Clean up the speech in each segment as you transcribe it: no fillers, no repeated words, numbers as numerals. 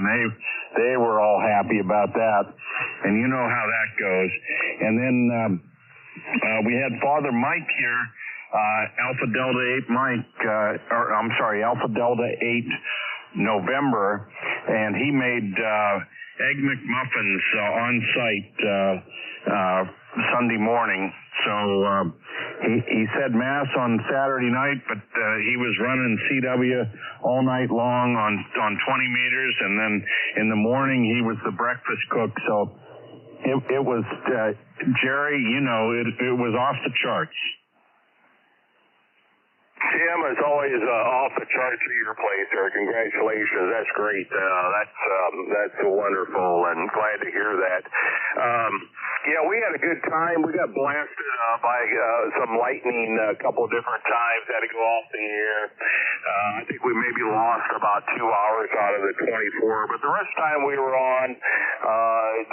man, they were all happy about that, and you know how that goes. And then we had Father Mike here, Alpha Delta 8 Mike, Alpha Delta 8 November, and he made Egg McMuffins on site Sunday morning. So he said Mass on Saturday night, but he was running CW all night long on 20 meters, and then in the morning he was the breakfast cook. So it was, Jerry, you know, it was off the charts. Tim, as always, off the charts at your place, sir. Congratulations. That's great. That's wonderful, and glad to hear that. Yeah, we had a good time. We got blasted by some lightning a couple of different times. Had to go off the air. I think we maybe lost about 2 hours out of the 24, but the rest of the time we were on.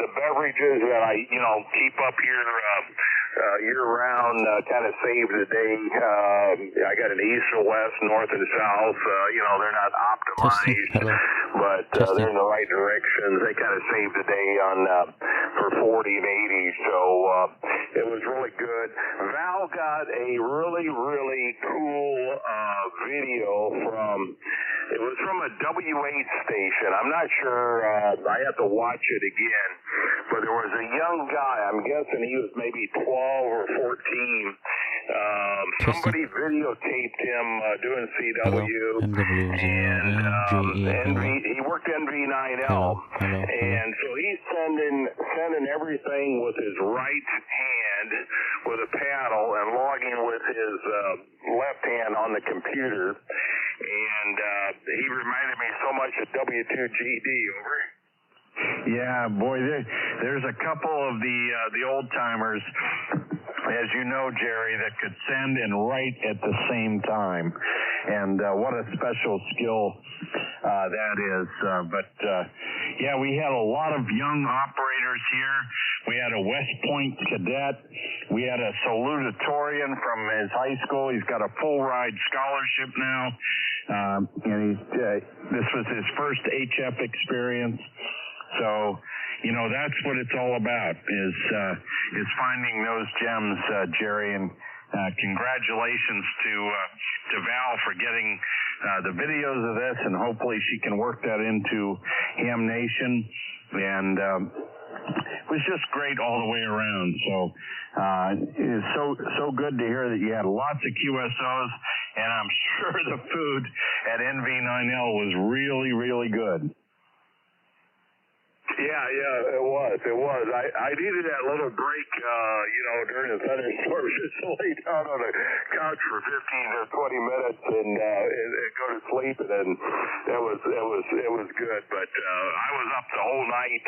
The beverages that I, keep up here year-round kind of saved the day. I got an east and west, north and south. They're not optimized, but they're in the right directions. They kind of saved the day on for 40 and 80, so it was really good. Val got a really, really cool video it was from a W8 station. I'm not sure, I have to watch it again, but there was a young guy, I'm guessing he was maybe 12 or 14. Somebody videotaped him doing CW, and he worked NV9L, and so he's sending everything with his right hand with a paddle and logging with his left hand on the computer, and he reminded me so much of W2GD. Over. Yeah, boy, there's a couple of the old timers, as you know, Jerry, that could send and write at the same time, and what a special skill that is. Yeah, we had a lot of young operators here. We had a West Point cadet. We had a salutatorian from his high school. He's got a full ride scholarship now, and this was his first HF experience. So, that's what it's all about, is finding those gems, Jerry, and congratulations to Val for getting the videos of this, and hopefully she can work that into Ham Nation, and it was just great all the way around. So it is so good to hear that you had lots of QSOs, and I'm sure the food at NV9L was really, really good. Yeah, it was. I needed that little break, during the thunderstorm, just to lay down on a couch for 15 or 20 minutes and go to sleep, and then it was good. But I was up the whole night,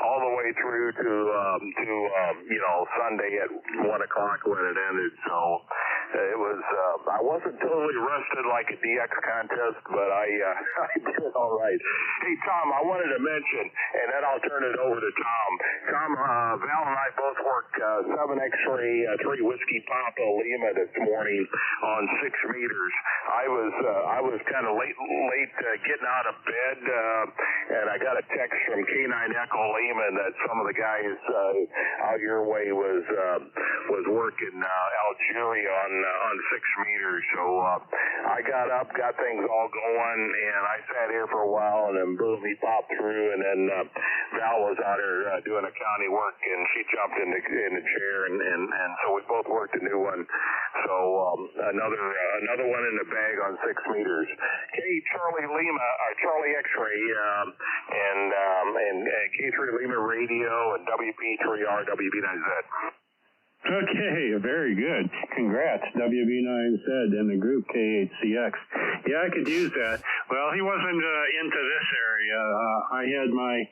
all the way through to Sunday at 1 o'clock when it ended. So it was. I wasn't totally rested like a DX contest, but I did all right. Hey, Tom, I wanted to mention, and then I'll turn it over to Tom. Tom, Val and I both worked 7 X-ray, 3 Whiskey Papa Lima this morning on 6 meters. I was kind of late getting out of bed, and I got a text from K9 Echo Lehman that some of the guys out your way was working Algeria on 6 meters. So I got up, got things all going, and I sat here for a while, and then boom, he popped through, and then Val was out here doing accounting work, and she jumped in the chair, and so we both worked a new one. So another one in the bag on 6 meters. Hey, Charlie Lima, or Charlie X-ray, and K3 Lima Radio and WP3R, WB9Z. Okay, very good. Congrats, WB9Z and the group K8CX. Yeah, I could use that. Well, he wasn't into this area. I had my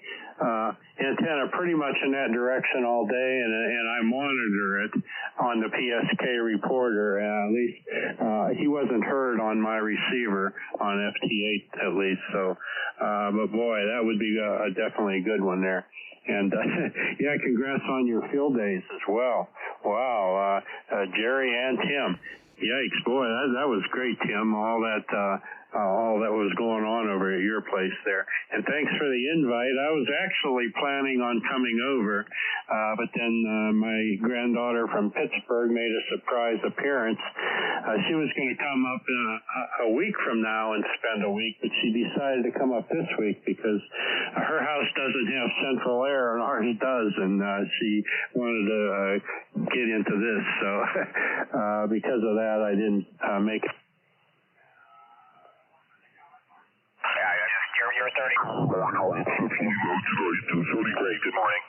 antenna pretty much in that direction all day, and I monitor it on the PSK reporter. At least he wasn't heard on my receiver on FT8 at least. So, but boy, that would be definitely a good one there. And, yeah, congrats on your field days as well. Wow, Jerry and Tim. Yikes, boy, that was great, Tim. All that all that was going on over at your place there. And thanks for the invite. I was actually planning on coming over, but then my granddaughter from Pittsburgh made a surprise appearance. She was going to come up a week from now and spend a week, but she decided to come up this week because her house doesn't have central air, and ours does, and she wanted to get into this. So because of that, I didn't make it. You're 30. Totally great. Good morning.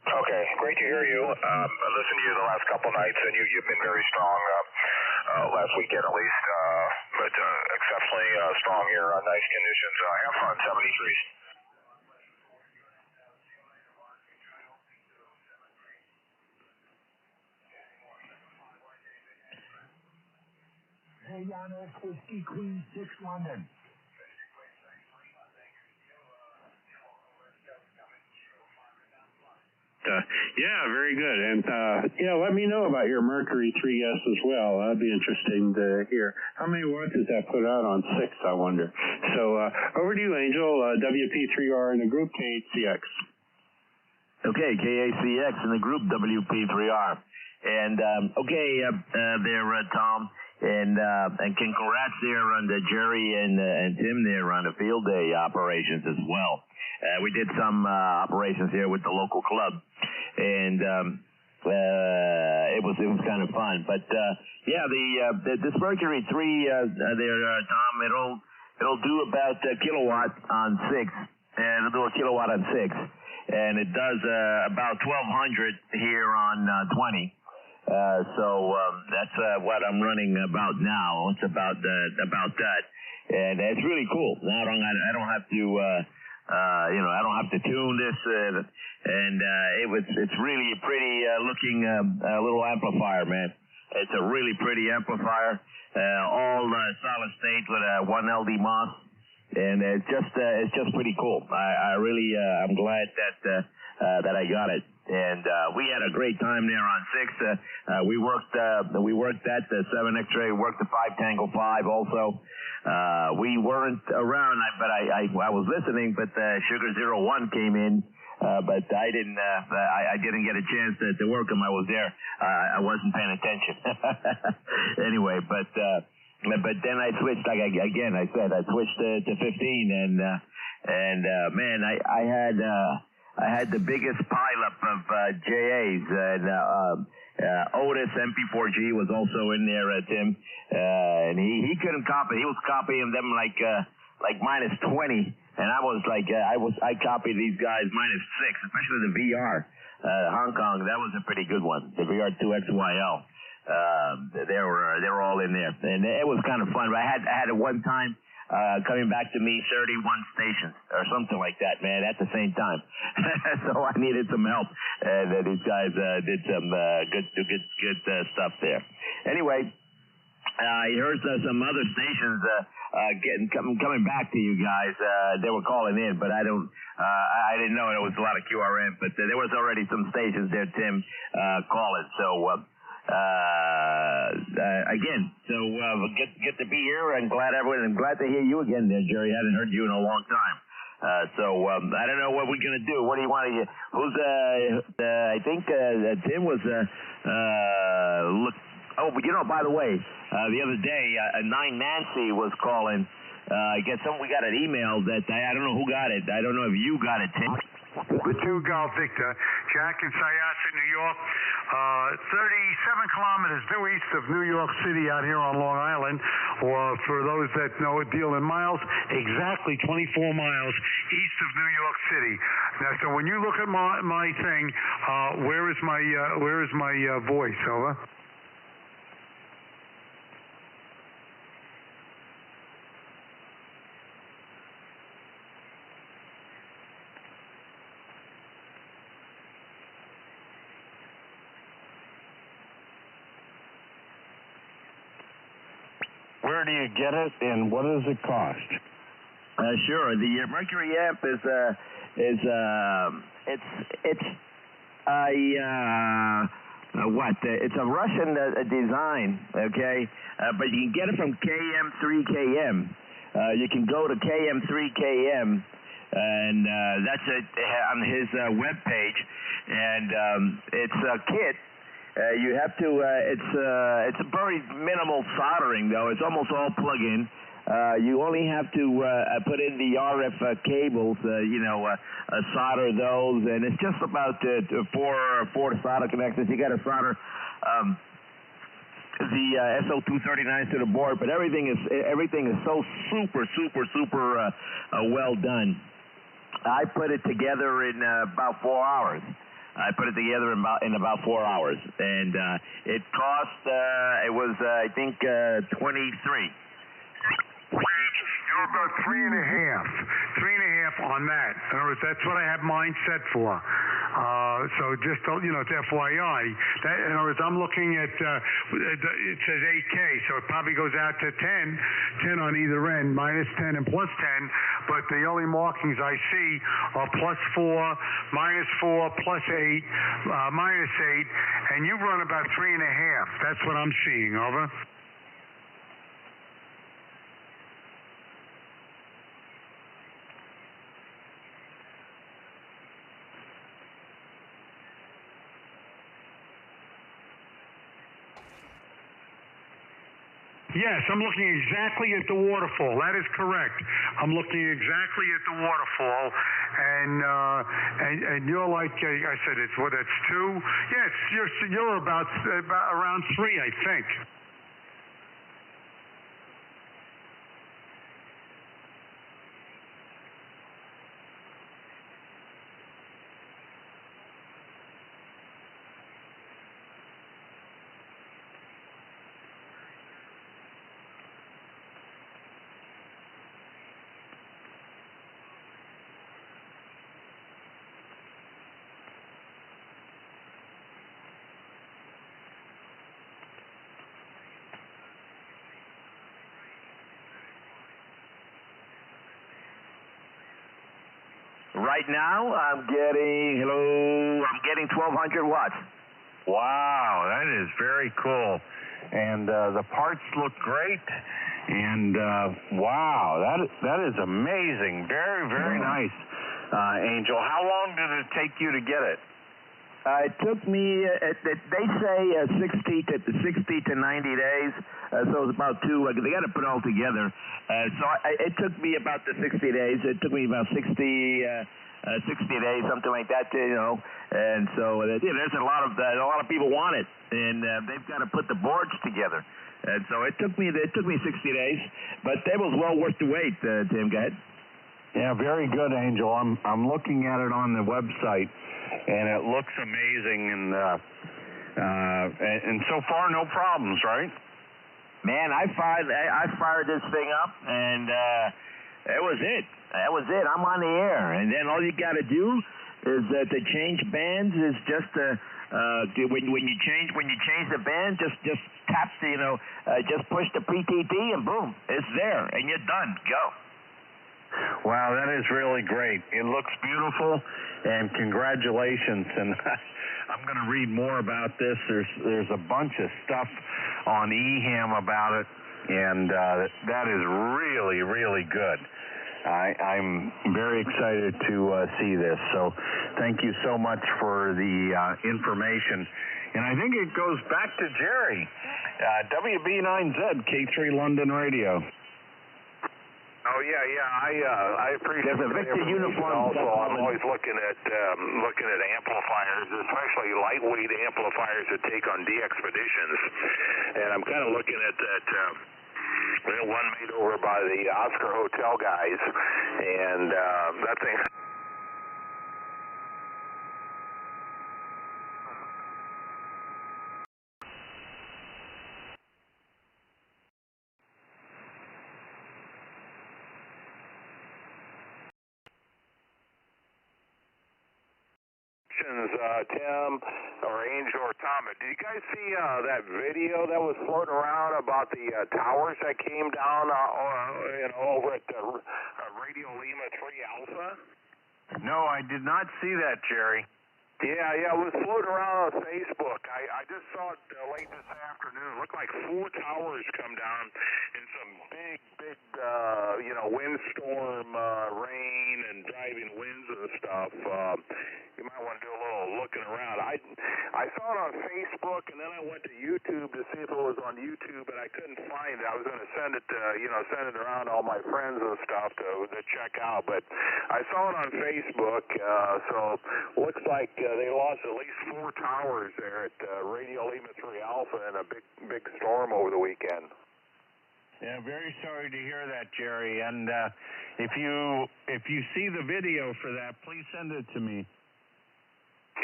Okay, great to hear you. I listened to you the last couple nights, and you've been very strong last weekend at least, but exceptionally strong here on nice conditions. Have fun, 73s. Hey, Yannis, Whiskey Queen 6 London. Yeah, very good. And yeah, let me know about your Mercury 3S as well. That'd be interesting to hear. How many watts does that put out on 6, I wonder? So over to you, Angel, WP3R in the group KHCX. Okay, KACX in the group WP3R. And there, Tom, and congrats there on the Jerry and Tim there on the field day operations as well. We did some operations here with the local club, and it was kind of fun. But this Mercury 3 there, Tom, it'll do about a kilowatt on 6, and it'll do a kilowatt on 6, and it does about 1,200 here on 20. So that's what I'm running about now. It's about that, and it's really cool. Now I don't have to. I don't have to tune this, and it's really a pretty looking little amplifier, man. It's a really pretty amplifier, all solid state with a 1 LD MOS, and it's just pretty cool. I really I'm glad that I got it, and we had a great time there on 6. We worked that the 7 X-ray, worked the 5 Tango 5 also. We weren't around, but I was listening, but Sugar 01 came in, but I didn't get a chance to work him. I was there. I wasn't paying attention. Anyway, but then I switched, like again, I said, I switched to 15, and man, I had the biggest pileup of JAs, and Otis MP4G was also in there, Tim, and he couldn't copy. He was copying them like minus 20, and I was like, I copied these guys minus 6, especially the VR. Hong Kong, that was a pretty good one. The VR2XYL, they were all in there, and it was kind of fun. But I had at one time. Coming back to me, 31 stations or something like that, man, at the same time. So I needed some help, and these guys did some good stuff there. Anyway, I heard some other stations coming back to you guys. They were calling in, but I didn't know it was a lot of QRM, but there was already some stations there, Tim, calling. So. Again, so get to be here, and glad to hear you again there, Jerry. I hadn't heard you in a long time. So I don't know what we're gonna do. What do you want to? Who's I think Tim was look. Oh, but by the way, the other day, 9 Nancy was calling. I guess we got an email that I don't know who got it. I don't know if you got it, Tim. The 2 Golf Victor, Jack in Syosset, New York, 37 kilometers due east of New York City out here on Long Island, or for those that know it, deal in miles, exactly 24 miles east of New York City. Now, so when you look at my thing, where is my voice? Over. Where do you get it, and what does it cost? Sure. The Mercury amp is it's it's a Russian design, okay? But you can get it from KM3KM. You can go to KM3KM, and that's it on his web page, and it's a kit. You have to. It's a very minimal soldering, though. It's almost all plug-in. You only have to put in the RF cables, solder those, and it's just about four solder connectors. You got to solder the SO239s to the board, but everything is so super well done. I put it together in about 4 hours. I put it together in about 4 hours, and it cost it was I think 23. You're about 3.5 on that. In other words, that's what I have mine set for. So just it's FYI. In other words, I'm looking at it says 8K, so it probably goes out to 10 on either end, minus 10 and plus 10. But the only markings I see are +4, -4, +8, -8, and you run about 3.5. That's what I'm seeing. Over. Yes, I'm looking exactly at the waterfall. That is correct. I'm looking exactly at the waterfall, and you're like I said, it's what? That's 2. Yeah, you're about around 3, I think. Right now, I'm getting 1,200 watts. Wow, that is very cool. And the parts look great. And wow, that is amazing. Very, very nice, Angel. How long did it take you to get it? It took me, they say 60 to 90 days, so it's about 2. They got to put it all together. It took me about the 60 days. It took me about 60 days, something like that, And so there's a lot of people want it, and they've got to put the boards together. And so it took me 60 days, but it was well worth the wait. Tim, go ahead. Yeah, very good, Angel. I'm looking at it on the website, and it looks amazing. And so far, no problems, right? Man, I fired this thing up, and it was it. That was it. I'm on the air, and then all you got to do is to change bands. Is just when you change the band, just tap just push the PTT, and boom, it's there, and you're done. Go. Wow, that is really great. It looks beautiful, and congratulations. And I'm going to read more about this. There's a bunch of stuff on eHam about it, and that is really, really good. I'm very excited to see this. So thank you so much for the information. And I think it goes back to Jerry, WB9Z, K3 London Radio. Oh yeah. I appreciate. There's a Victor uniform. Also, I'm always looking at amplifiers, especially lightweight amplifiers that take on DXpeditions, and I'm kind of looking at that. One made over by the Oscar Hotel guys, and that thing. Tim or Angel or Tom, did you guys see that video that was floating around about the towers that came down over at the Radio Lima 3 Alpha? No, I did not see that, Jerry. Yeah, it was floating around on Facebook. I just saw it late this afternoon. It looked like 4 towers come down in some big, windstorm, rain and driving winds and stuff. You might want to do a little looking around. I saw it on Facebook, and then I went to YouTube to see if it was on YouTube, and I couldn't find it. I was going to send it around to all my friends and stuff to check out, but I saw it on Facebook. So looks like they lost at least 4 towers there at Radio Lima 3 Alpha in a big storm over the weekend. Yeah, very sorry to hear that, Jerry. And if you see the video for that, please send it to me.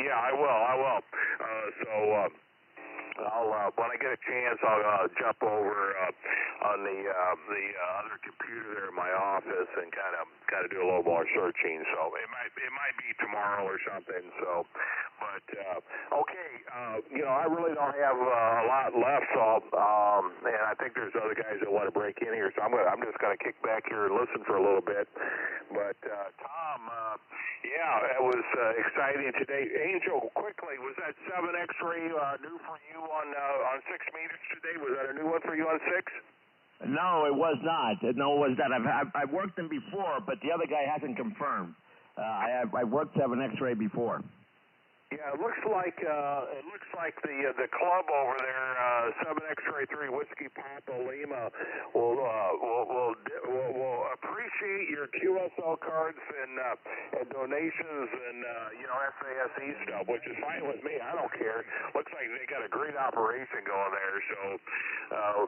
Yeah, I will. I'll when I get a chance, I'll jump over on the other computer there in my office and kind of do a little more searching. So it might be tomorrow or something. So, but okay, I really don't have a lot left. So, and I think there's other guys that want to break in here. So I'm just gonna kick back here and listen for a little bit. But Tom, it was exciting today. Angel, quickly, was that 7 X-ray new for you on 6 meters today? Was that a new one for you on 6? No, it was not. No, it was not. I've worked them before, but the other guy hasn't confirmed. I've worked 7 X-ray before. Yeah, it looks like the club over there, 7 X-ray 3 Whiskey Papa Lima, will appreciate your QSL cards and donations and SASE stuff, which is fine with me. I don't care. Looks like they got a great operation going there. So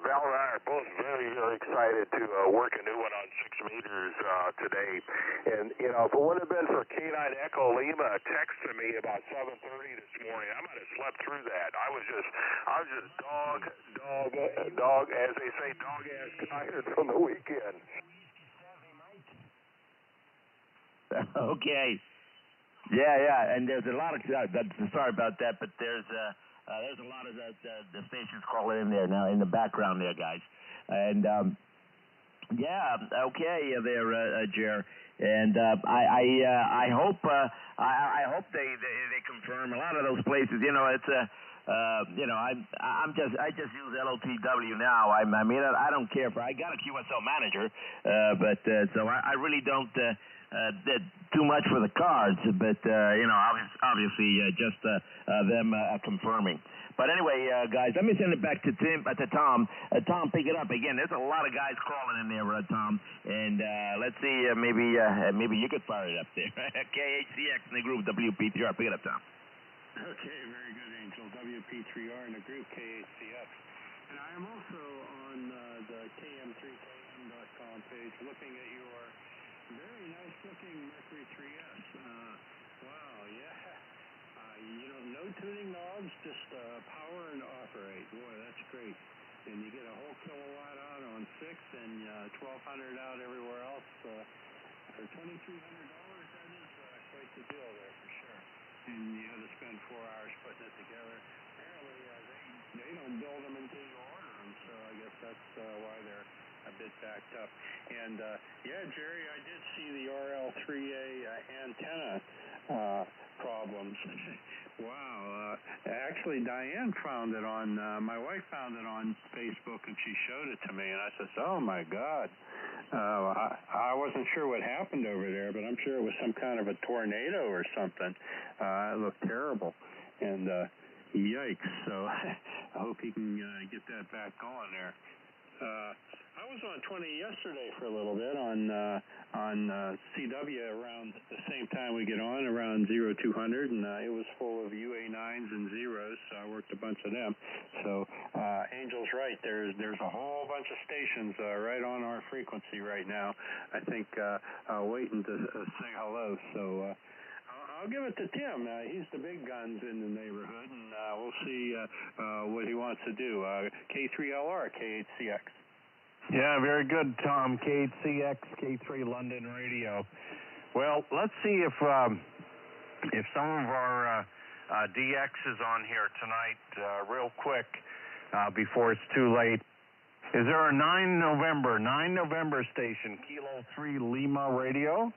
Val and I are both very, very excited to work a new one on 6 meters today. And if it wouldn't have been for K9 Echo Lima texting me about 7:30 this morning, I might have slept through that. I was just dog, as they say, dog-ass tired from the weekend. Okay. Yeah, and there's a lot of, sorry about that, but there's a lot of the stations calling in there now in the background there, guys. And, okay there, Jer. And I hope they confirm a lot of those places. It's I just use LOTW now. I mean I don't care I got a QSL manager, but so I really don't too much for the cards. But obviously just them confirming. But anyway, guys, let me send it back to Tom. Tom, pick it up again. There's a lot of guys crawling in there, Tom. And let's see, maybe you could fire it up there. KHCX in the group WP3R. Pick it up, Tom. Okay, very good, Angel. WP3R in the group KHCX. And I am also on the KM3KM.com page looking at your very nice-looking Mercury 3S. Wow, yeah. No tuning knobs, just power and operate. Boy, that's great. And you get a whole kilowatt out on 6 and 1,200 out everywhere else. For $2,300, that is quite the deal there for sure. And you had to spend 4 hours putting it together. Apparently, they don't build them until you order them, so I guess that's why they're a bit backed up. And Jerry, I did see the RL3A antenna problems. Wow. Actually, Diane found it on, my wife found it on Facebook, and she showed it to me, and I said, oh, my God. I wasn't sure what happened over there, but I'm sure it was some kind of a tornado or something. It looked terrible. And yikes. So I hope he can get that back going there. I was on 20 yesterday for a little bit on CW around the same time we get on, around 0200, and it was full of UA9s and zeros, so I worked a bunch of them. So Angel's right, there's a whole bunch of stations right on our frequency right now, I think, waiting to say hello. So I'll give it to Tim. He's the big guns in the neighborhood, and we'll see what he wants to do. K3LR, KHCX. Yeah, very good, Tom. KHCX, K3 London Radio. Well, let's see if some of our DX is on here tonight real quick before it's too late. Is there a 9 November station, Kilo 3 Lima Radio?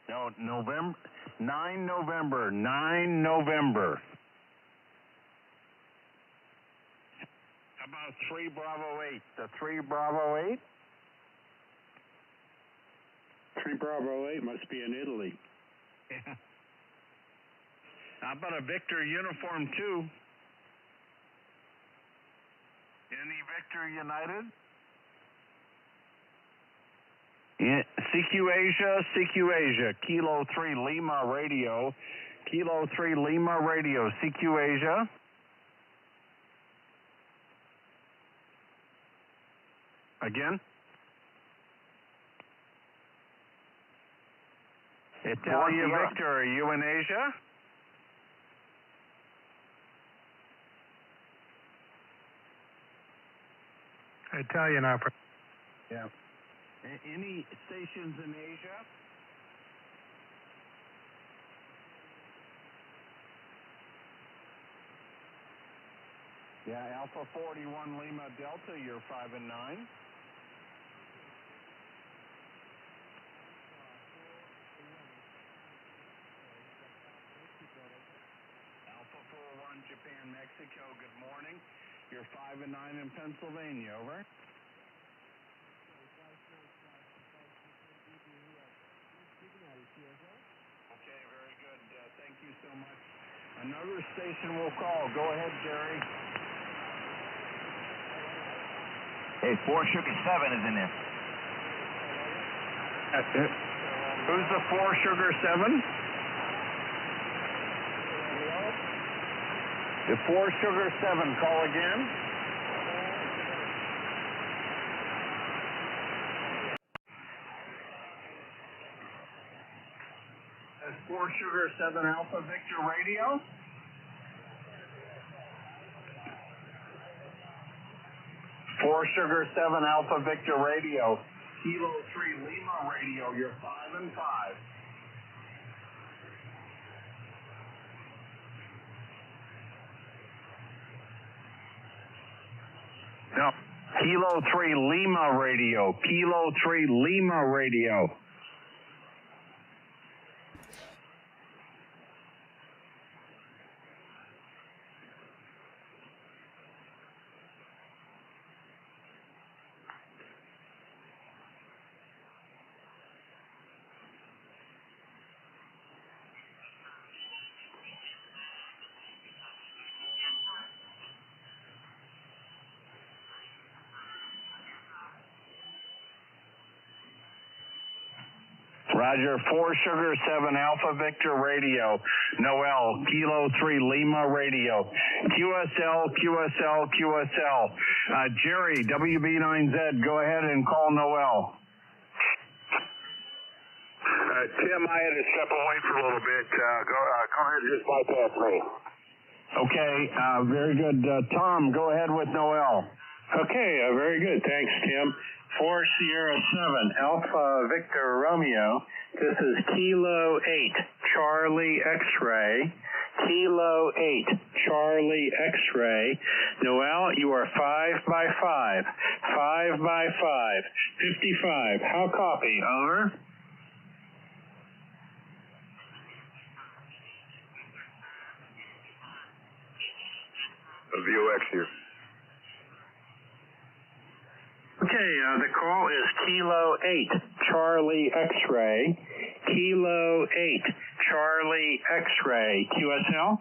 No, 9 November. How about 3 Bravo 8? The 3 Bravo 8? 3 Bravo 8 must be in Italy. Yeah. How about a Victor Uniform 2? Any Victor United? Yeah. CQ Asia, Kilo 3 Lima Radio. Kilo 3 Lima Radio, CQ Asia. Again? Italia Victor, are you in Asia? Italian opera. Yeah. Any stations in Asia? Yeah, Alpha 41 Lima Delta, you're 5 and 9. Alpha 41 Japan, Mexico, good morning. You're 5 and 9 in Pennsylvania, over. Okay, very good. Thank you so much. Another station will call. Go ahead, Jerry. Hey, 4 Sugar 7 is in there. That's it. Who's the 4 Sugar 7? The 4 Sugar 7, call again. That's 4 Sugar 7 Alpha Victor Radio. Four Sugar 7 Alpha Victor Radio. Kilo 3 Lima Radio, you're 5 and 5. No. Kilo 3 Lima Radio. Kilo 3 Lima Radio. Roger, 4 Sugar 7 Alpha Victor Radio. Noel, Kilo 3 Lima Radio. QSL. Jerry, WB9Z, go ahead and call Noel. Tim, I had to step away for a little bit. Go ahead and just bypass me. Okay, very good. Tom, go ahead with Noel. Okay, very good. Thanks, Tim. 4 Sierra 7 Alpha Victor Romeo. This is Kilo 8 Charlie X-Ray. Kilo 8 Charlie X-Ray. Noel, you are 5 by 5. 5 by 5. 55. How copy? Over. VOX here. Okay, the call is Kilo 8 Charlie X-Ray. Kilo 8 Charlie X-Ray. QSL?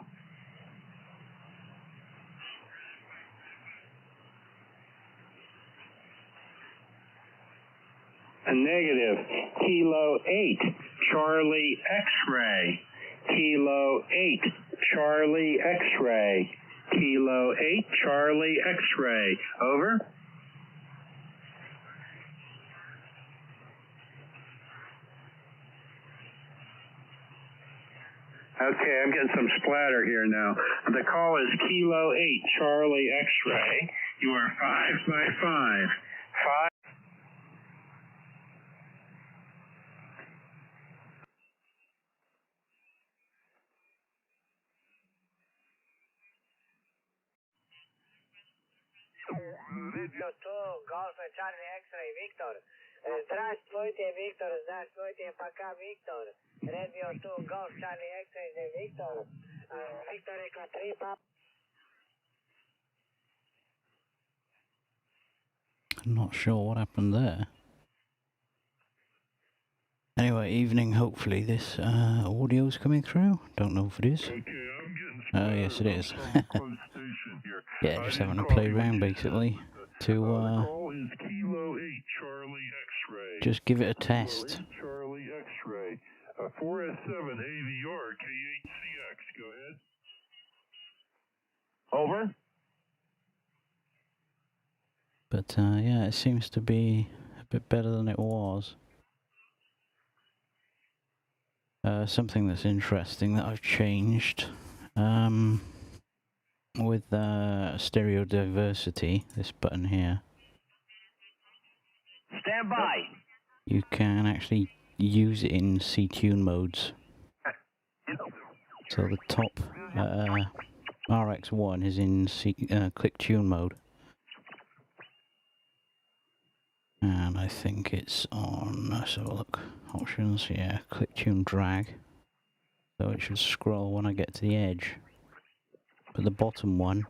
A negative. Kilo 8 Charlie X-Ray. Kilo 8 Charlie X-Ray. Kilo 8 Charlie X-Ray. Over. Okay, I'm getting some splatter here now. The call is Kilo 8 Charlie X-Ray. You are 5 by 5. 5. Golf Charlie X-ray, Victor. Здравствуйте, Виктор. Здравствуйте, пока, Виктор. Radio 2, Golf Charlie X-ray, Victor. Victor Echo 3, Pop. I'm not sure what happened there. Anyway, evening, hopefully this audio's coming through. Don't know if it is. Okay, I'm getting Yes it is. close station here. Yeah, just having a play around basically to call is Kilo 8 Charlie X-ray. just give it a test. Kilo 8 Charlie X-ray. 4S7 AVR K8CX. Go ahead. Over. But yeah, it seems to be a bit better than it was. Something that's interesting that I've changed with stereo diversity, this button here. Stand by. You can actually use it in C-tune modes. So the top RX1 is in click tune mode. And I think it's on, let's have a look, options, yeah, click tune drag. So it should scroll when I get to the edge. But the bottom one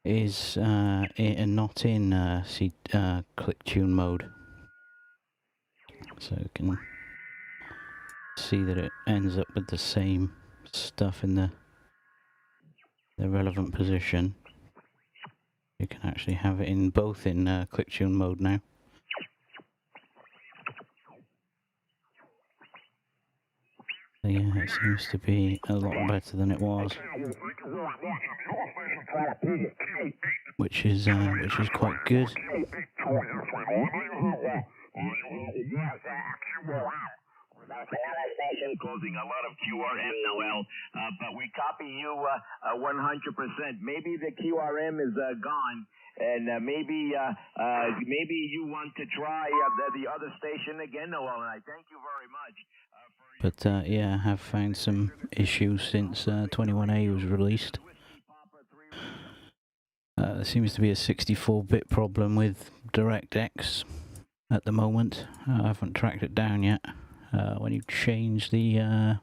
is not in click tune mode. So you can see that it ends up with the same stuff in the relevant position. You can actually have it in both in click tune mode now. So yeah, it seems to be a lot better than it was, which is quite good. Closing a lot of QRM, Noel, but we copy you 100%. Maybe the QRM is gone, and maybe you want to try the other station again, Noel, and I thank you very much. But yeah, I have found some issues since 21A was released. There seems to be a 64-bit problem with DirectX at the moment. I haven't tracked it down yet. When you change the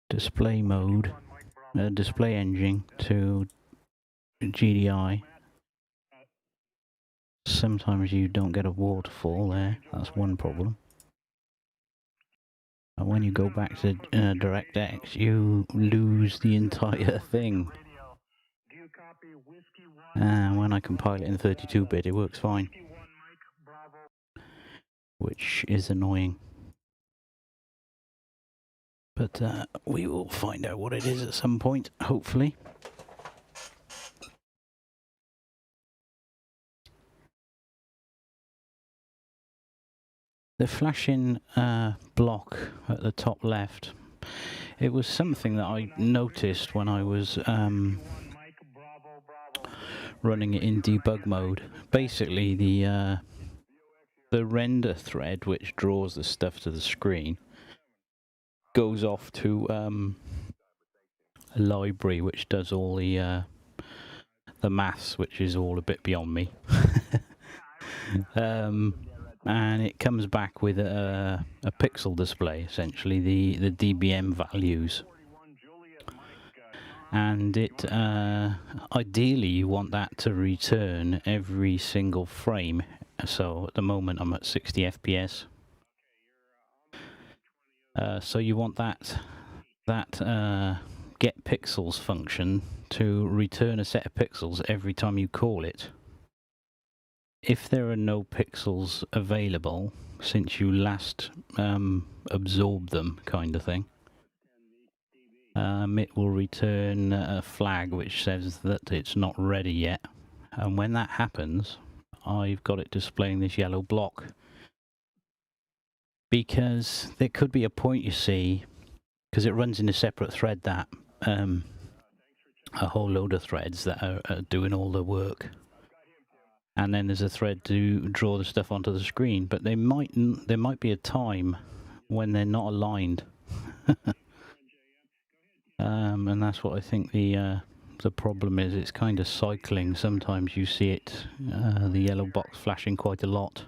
display mode, display engine to GDI, sometimes you don't get a waterfall there. That's one problem. And when you go back to DirectX, you lose the entire thing. And when I compile it in 32-bit, it works fine, which is annoying. But we will find out what it is at some point, hopefully. The flashing block at the top left, it was something that I noticed when I was running it in debug mode. Basically, the render thread, which draws the stuff to the screen, goes off to a library which does all the maths, which is all a bit beyond me. And it comes back with a pixel display, essentially the dBm values. And it ideally you want that to return every single frame. So at the moment I'm at 60 FPS. So you want that get pixels function to return a set of pixels every time you call it. If there are no pixels available since you last absorbed them, kind of thing, it will return a flag which says that it's not ready yet. And when that happens, I've got it displaying this yellow block. Because there could be a point, you see, because it runs in a separate thread, that a whole load of threads that are doing all the work. And then there's a thread to draw the stuff onto the screen, but there might be a time when they're not aligned. And that's what I think the problem is. It's kind of cycling. Sometimes you see it, the yellow box flashing quite a lot.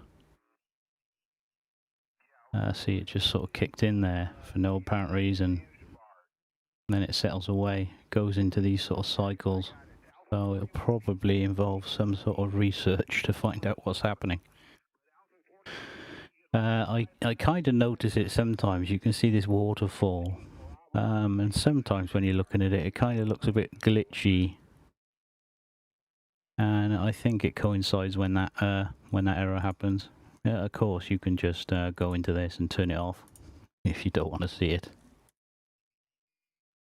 See, it just sort of kicked in there for no apparent reason. And then it settles away, goes into these sort of cycles. So it'll probably involve some sort of research to find out what's happening. I kind of notice it sometimes. You can see this waterfall. And sometimes when you're looking at it, it kind of looks a bit glitchy. And I think it coincides when that error happens. Of course, you can just go into this and turn it off if you don't want to see it.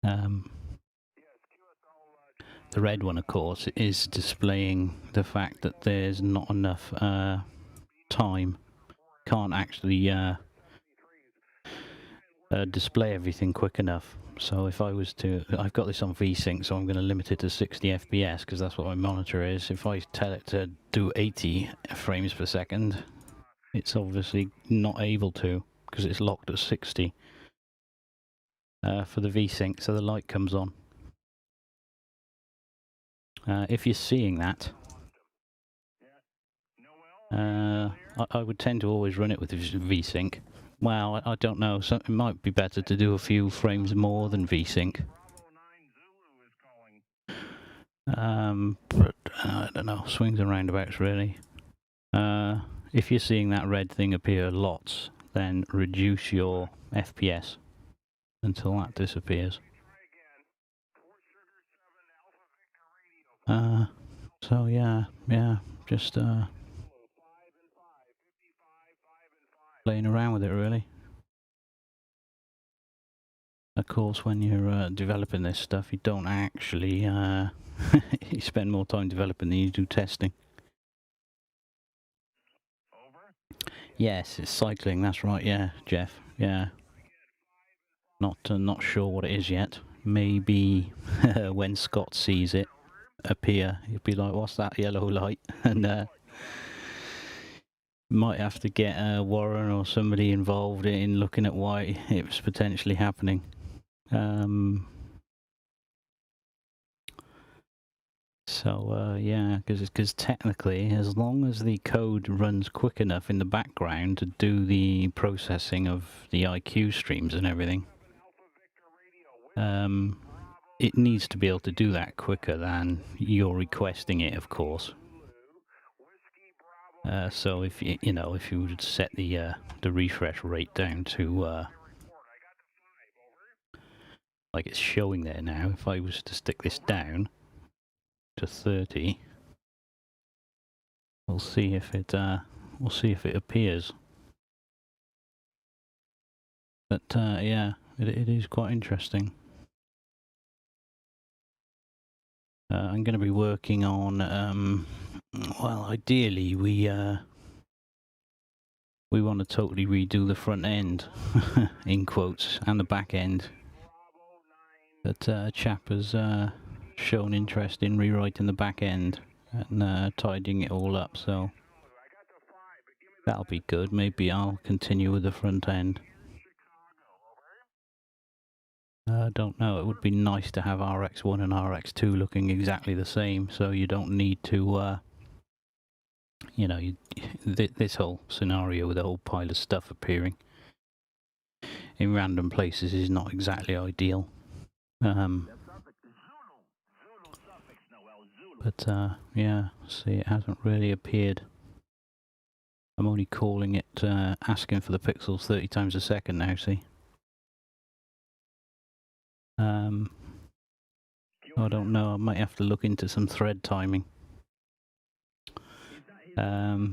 The red one, of course, is displaying the fact that there's not enough time. Can't actually display everything quick enough. So if I was to, I've got this on VSync, so I'm going to limit it to 60 FPS because that's what my monitor is. If I tell it to do 80 frames per second, it's obviously not able to because it's locked at 60 for the VSync, so the light comes on. If you're seeing that, I would tend to always run it with VSync. Well, I don't know. So it might be better to do a few frames more than VSync. But I don't know. Swings and roundabouts, really. If you're seeing that red thing appear lots, then reduce your FPS until that disappears. So yeah, just playing around with it, really. Of course, when you're developing this stuff, you don't actually you spend more time developing than you do testing. Yes, it's cycling. That's right. Yeah, Jeff. Yeah. Not sure what it is yet. Maybe when Scott sees it appear, he'll be like, "What's that yellow light?" And might have to get Warren or somebody involved in looking at why it was potentially happening. So yeah, because technically, as long as the code runs quick enough in the background to do the processing of the IQ streams and everything, it needs to be able to do that quicker than you're requesting it, of course. So if if you would set the refresh rate down to like it's showing there now, if I was to stick this down to 30, we'll see if it appears. But yeah, it is quite interesting. I'm going to be working on well, ideally we want to totally redo the front end in quotes and the back end. But a chap has shown interest in rewriting the back end and tidying it all up, so that'll be good. Maybe I'll continue with the front end. I don't know, it would be nice to have RX1 and RX2 looking exactly the same, so you don't need to, this whole scenario with a whole pile of stuff appearing in random places is not exactly ideal. But yeah, see, it hasn't really appeared. I'm only calling it, asking for the pixels 30 times a second now, see. I don't know, I might have to look into some thread timing. I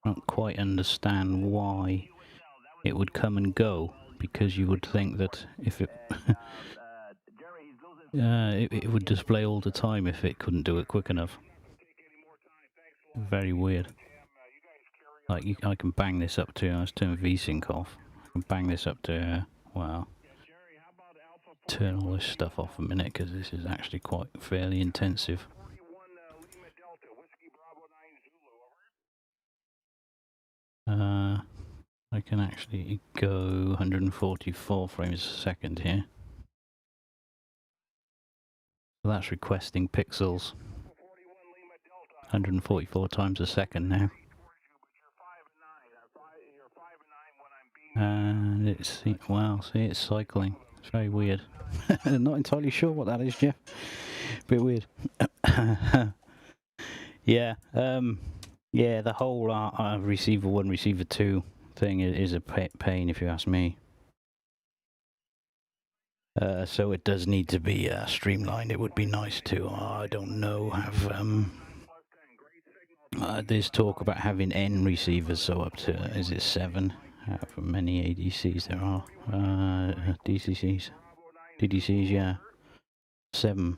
don't quite understand why it would come and go, because you would think that if it it would display all the time if it couldn't do it quick enough. Very weird. Like, I can bang this up to, let's turn VSync off. I can bang this up to, wow. Turn all this stuff off a minute, because this is actually quite fairly intensive. I can actually go 144 frames a second here. So that's requesting pixels 144 times a second now. And it's, wow, see, it's cycling. It's very weird. Not entirely sure what that is, Jeff. Bit weird. Yeah, yeah, the whole receiver 1, receiver 2 thing is a pain, if you ask me. So it does need to be streamlined. It would be nice to, I don't know, have, there's talk about having N receivers, so up to, is it 7? However many ADCs there are. DCCs. DDCs, yeah. 7.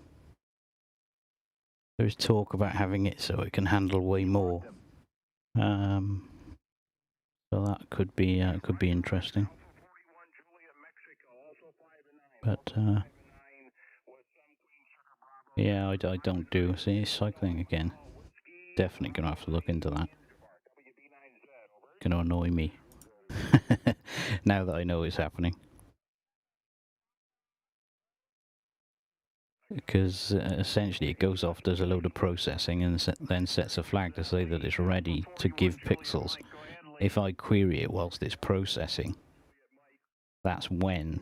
There's talk about having it so it can handle way more. So that could be interesting. But yeah, I don't do. See, it's cycling again. Definitely gonna have to look into that. Gonna annoy me. Now that I know it's happening. Because essentially it goes off, does a load of processing, and then sets a flag to say that it's ready to give pixels. If I query it whilst it's processing, that's when,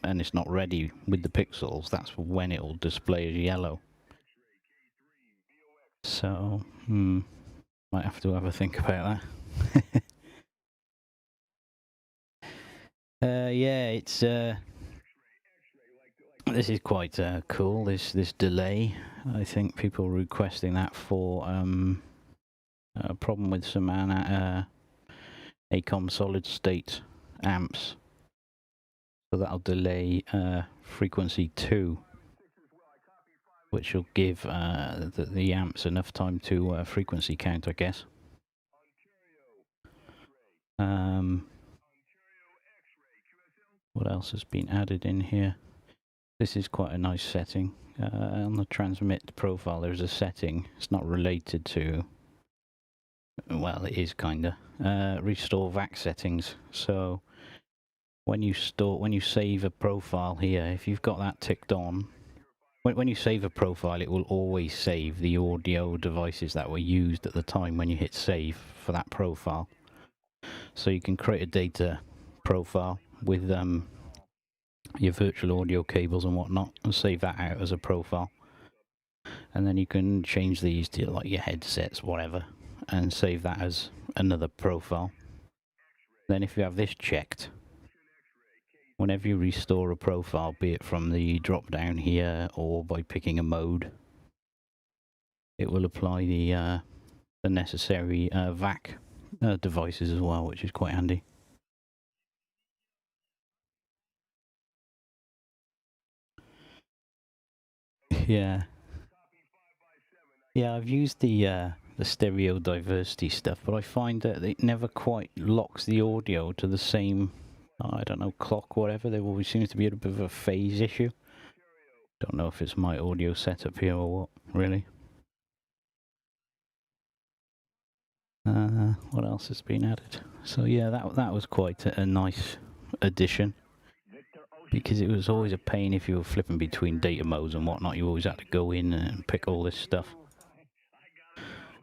and it's not ready with the pixels, that's when it will display as yellow. So, might have to have a think about that. Yeah, it's this is quite cool. This delay. I think people are requesting that for a problem with some ACOM solid state amps. So that'll delay frequency 2, which will give the amps enough time to frequency count, I guess. What else has been added in here? This is quite a nice setting. On the transmit profile, there's a setting. It's not related to. Well, it is kinda. Restore VAC settings. So when you save a profile here, if you've got that ticked on, when you save a profile, it will always save the audio devices that were used at the time when you hit save for that profile. So you can create a data profile with your virtual audio cables and whatnot, and save that out as a profile. And then you can change these to like your headsets, whatever, and save that as another profile. Then if you have this checked, whenever you restore a profile, be it from the drop down here or by picking a mode, it will apply the necessary VAC devices as well, which is quite handy. Yeah. Yeah, I've used the stereo diversity stuff, but I find that it never quite locks the audio to the same, I don't know, clock, whatever. There always seems to be a bit of a phase issue. Don't know if it's my audio setup here or what, really. What else has been added? So yeah, that was quite a nice addition. Because it was always a pain if you were flipping between data modes and whatnot. You always had to go in and pick all this stuff.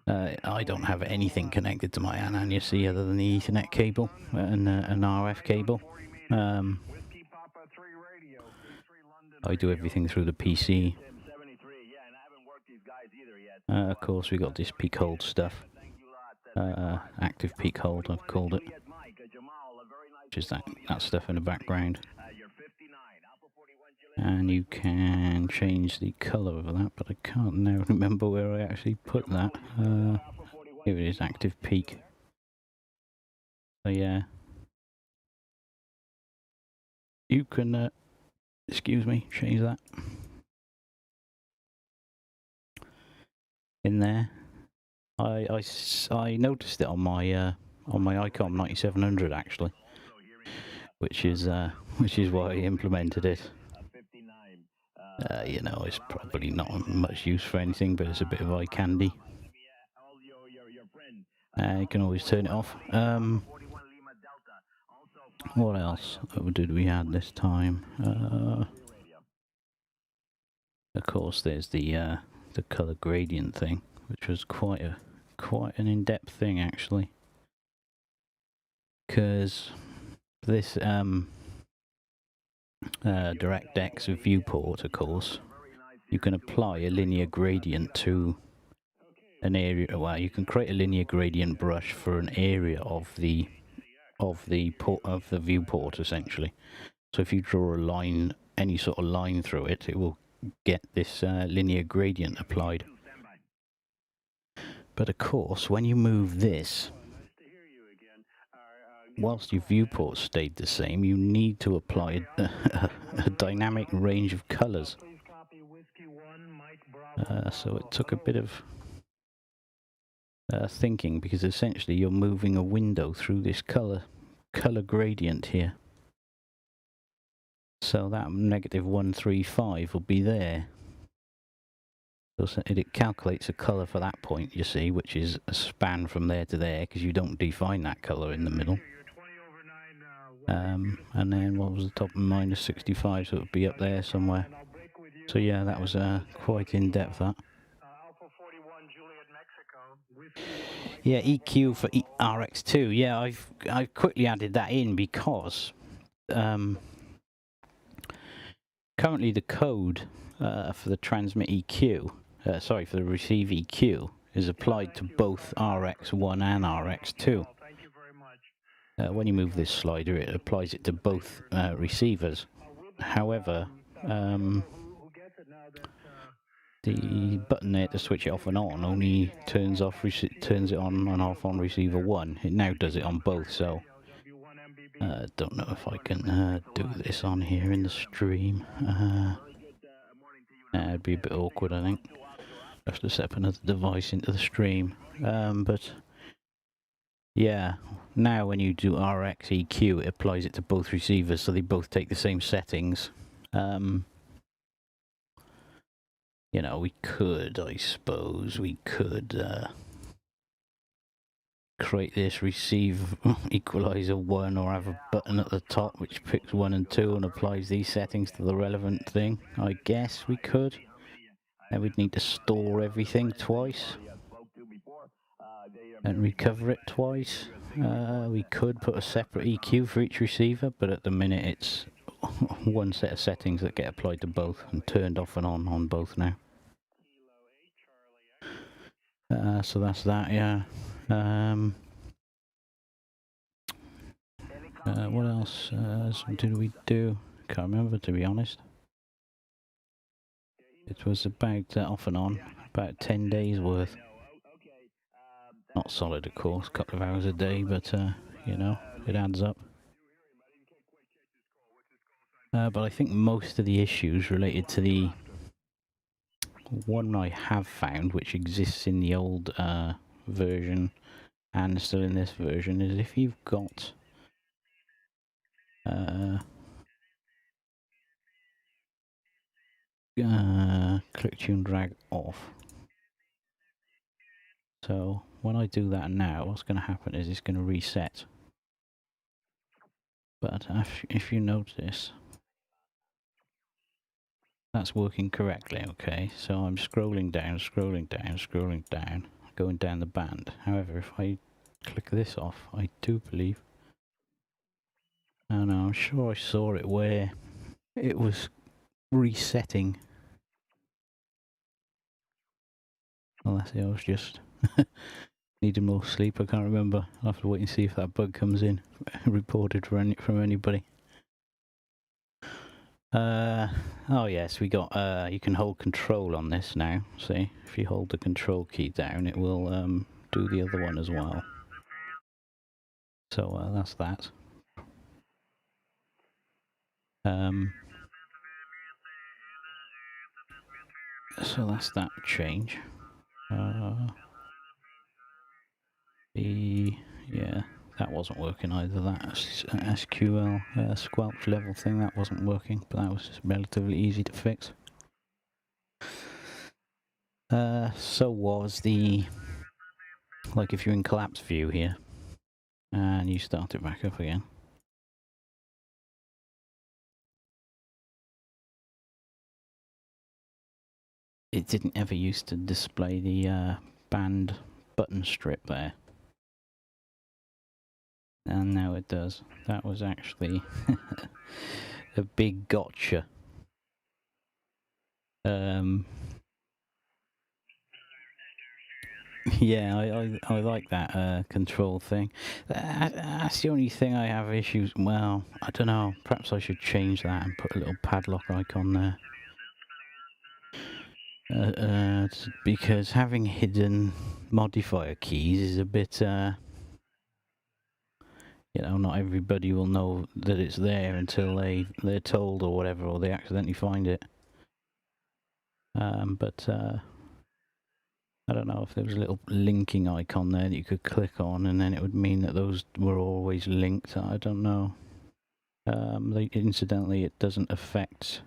I don't have anything connected to my ANAN, you see, other than the Ethernet cable and an RF cable. I do everything through the PC. Of course, we got this peak hold stuff. Active peak hold, I've called it. Which is that stuff in the background. And you can change the colour of that, but I can't now remember where I actually put that. Here it is, active peak. So yeah. You can, excuse me, change that. In there. I noticed it on my ICOM 9700 actually. Which is why I implemented it. You know, it's probably not much use for anything, but it's a bit of eye candy. You can always turn it off. What else did we add this time? Of course, there's the color gradient thing, which was quite an in-depth thing actually, because this DirectX viewport, of course, you can apply a linear gradient to an area. Well, you can create a linear gradient brush for an area of the viewport, essentially. So if you draw a line, any sort of line through it, it will get this linear gradient applied. But of course, when you move this, whilst your viewport stayed the same, you need to apply a dynamic range of colors. So it took a bit of thinking, because essentially you're moving a window through this color gradient here. So that -135 will be there. So it calculates a colour for that point, you see, which is a span from there to there, because you don't define that colour in the middle. And then what was the top? -65, so it would be up there somewhere. So yeah, that was quite in depth, that. Yeah, EQ for RX2. Yeah, I've quickly added that in because currently the code for the transmit EQ, for the receive EQ, is applied to both RX1 and RX2. When you move this slider, it applies it to both receivers. However, the button there to switch it off and on only turns it on and off on receiver 1. It now does it on both, so don't know if I can do this on here in the stream. It'd be a bit awkward, I think. I have to set up another device into the stream. But yeah, now when you do RX EQ, it applies it to both receivers, so they both take the same settings. You know, we could, I suppose, create this receive equalizer 1, or have a button at the top which picks 1 and 2 and applies these settings to the relevant thing. I guess we could. Then we'd need to store everything twice and recover it twice. We could put a separate EQ for each receiver, but at the minute it's one set of settings that get applied to both and turned off and on both now. So that's that, yeah. What else did we do? Can't remember, to be honest. It was about off and on, about 10 days worth. Not solid, of course, a couple of hours a day, but you know, it adds up. But I think most of the issues related to the one I have found, which exists in the old version and still in this version, is if you've got click tune drag off. So when I do that now, what's going to happen is it's going to reset. But if you notice, that's working correctly, okay? So I'm scrolling down, going down the band. However, if I click this off, I do believe... Oh no, I'm sure I saw it where it was resetting. Unless I was just needing more sleep, I can't remember. I'll have to wait and see if that bug comes in, reported from anybody. Oh yes, we got, you can hold control on this now. See, if you hold the control key down, it will do the other one as well. So that's that. So that's that change. Yeah, that wasn't working either. That SQL squelch level thing, that wasn't working, but that was just relatively easy to fix. So was the, like if you're in collapse view here and you start it back up again. it didn't ever used to display the band button strip there. And now it does. That was actually a big gotcha. Yeah, I like that control thing. That's the only thing I have issues. Well, I don't know. Perhaps I should change that and put a little padlock icon there. Because having hidden modifier keys is a bit. You know, not everybody will know that it's there until they're told or whatever, or they accidentally find it. But I don't know if there was a little linking icon there that you could click on, and then it would mean that those were always linked. I don't know. Incidentally, it doesn't affect.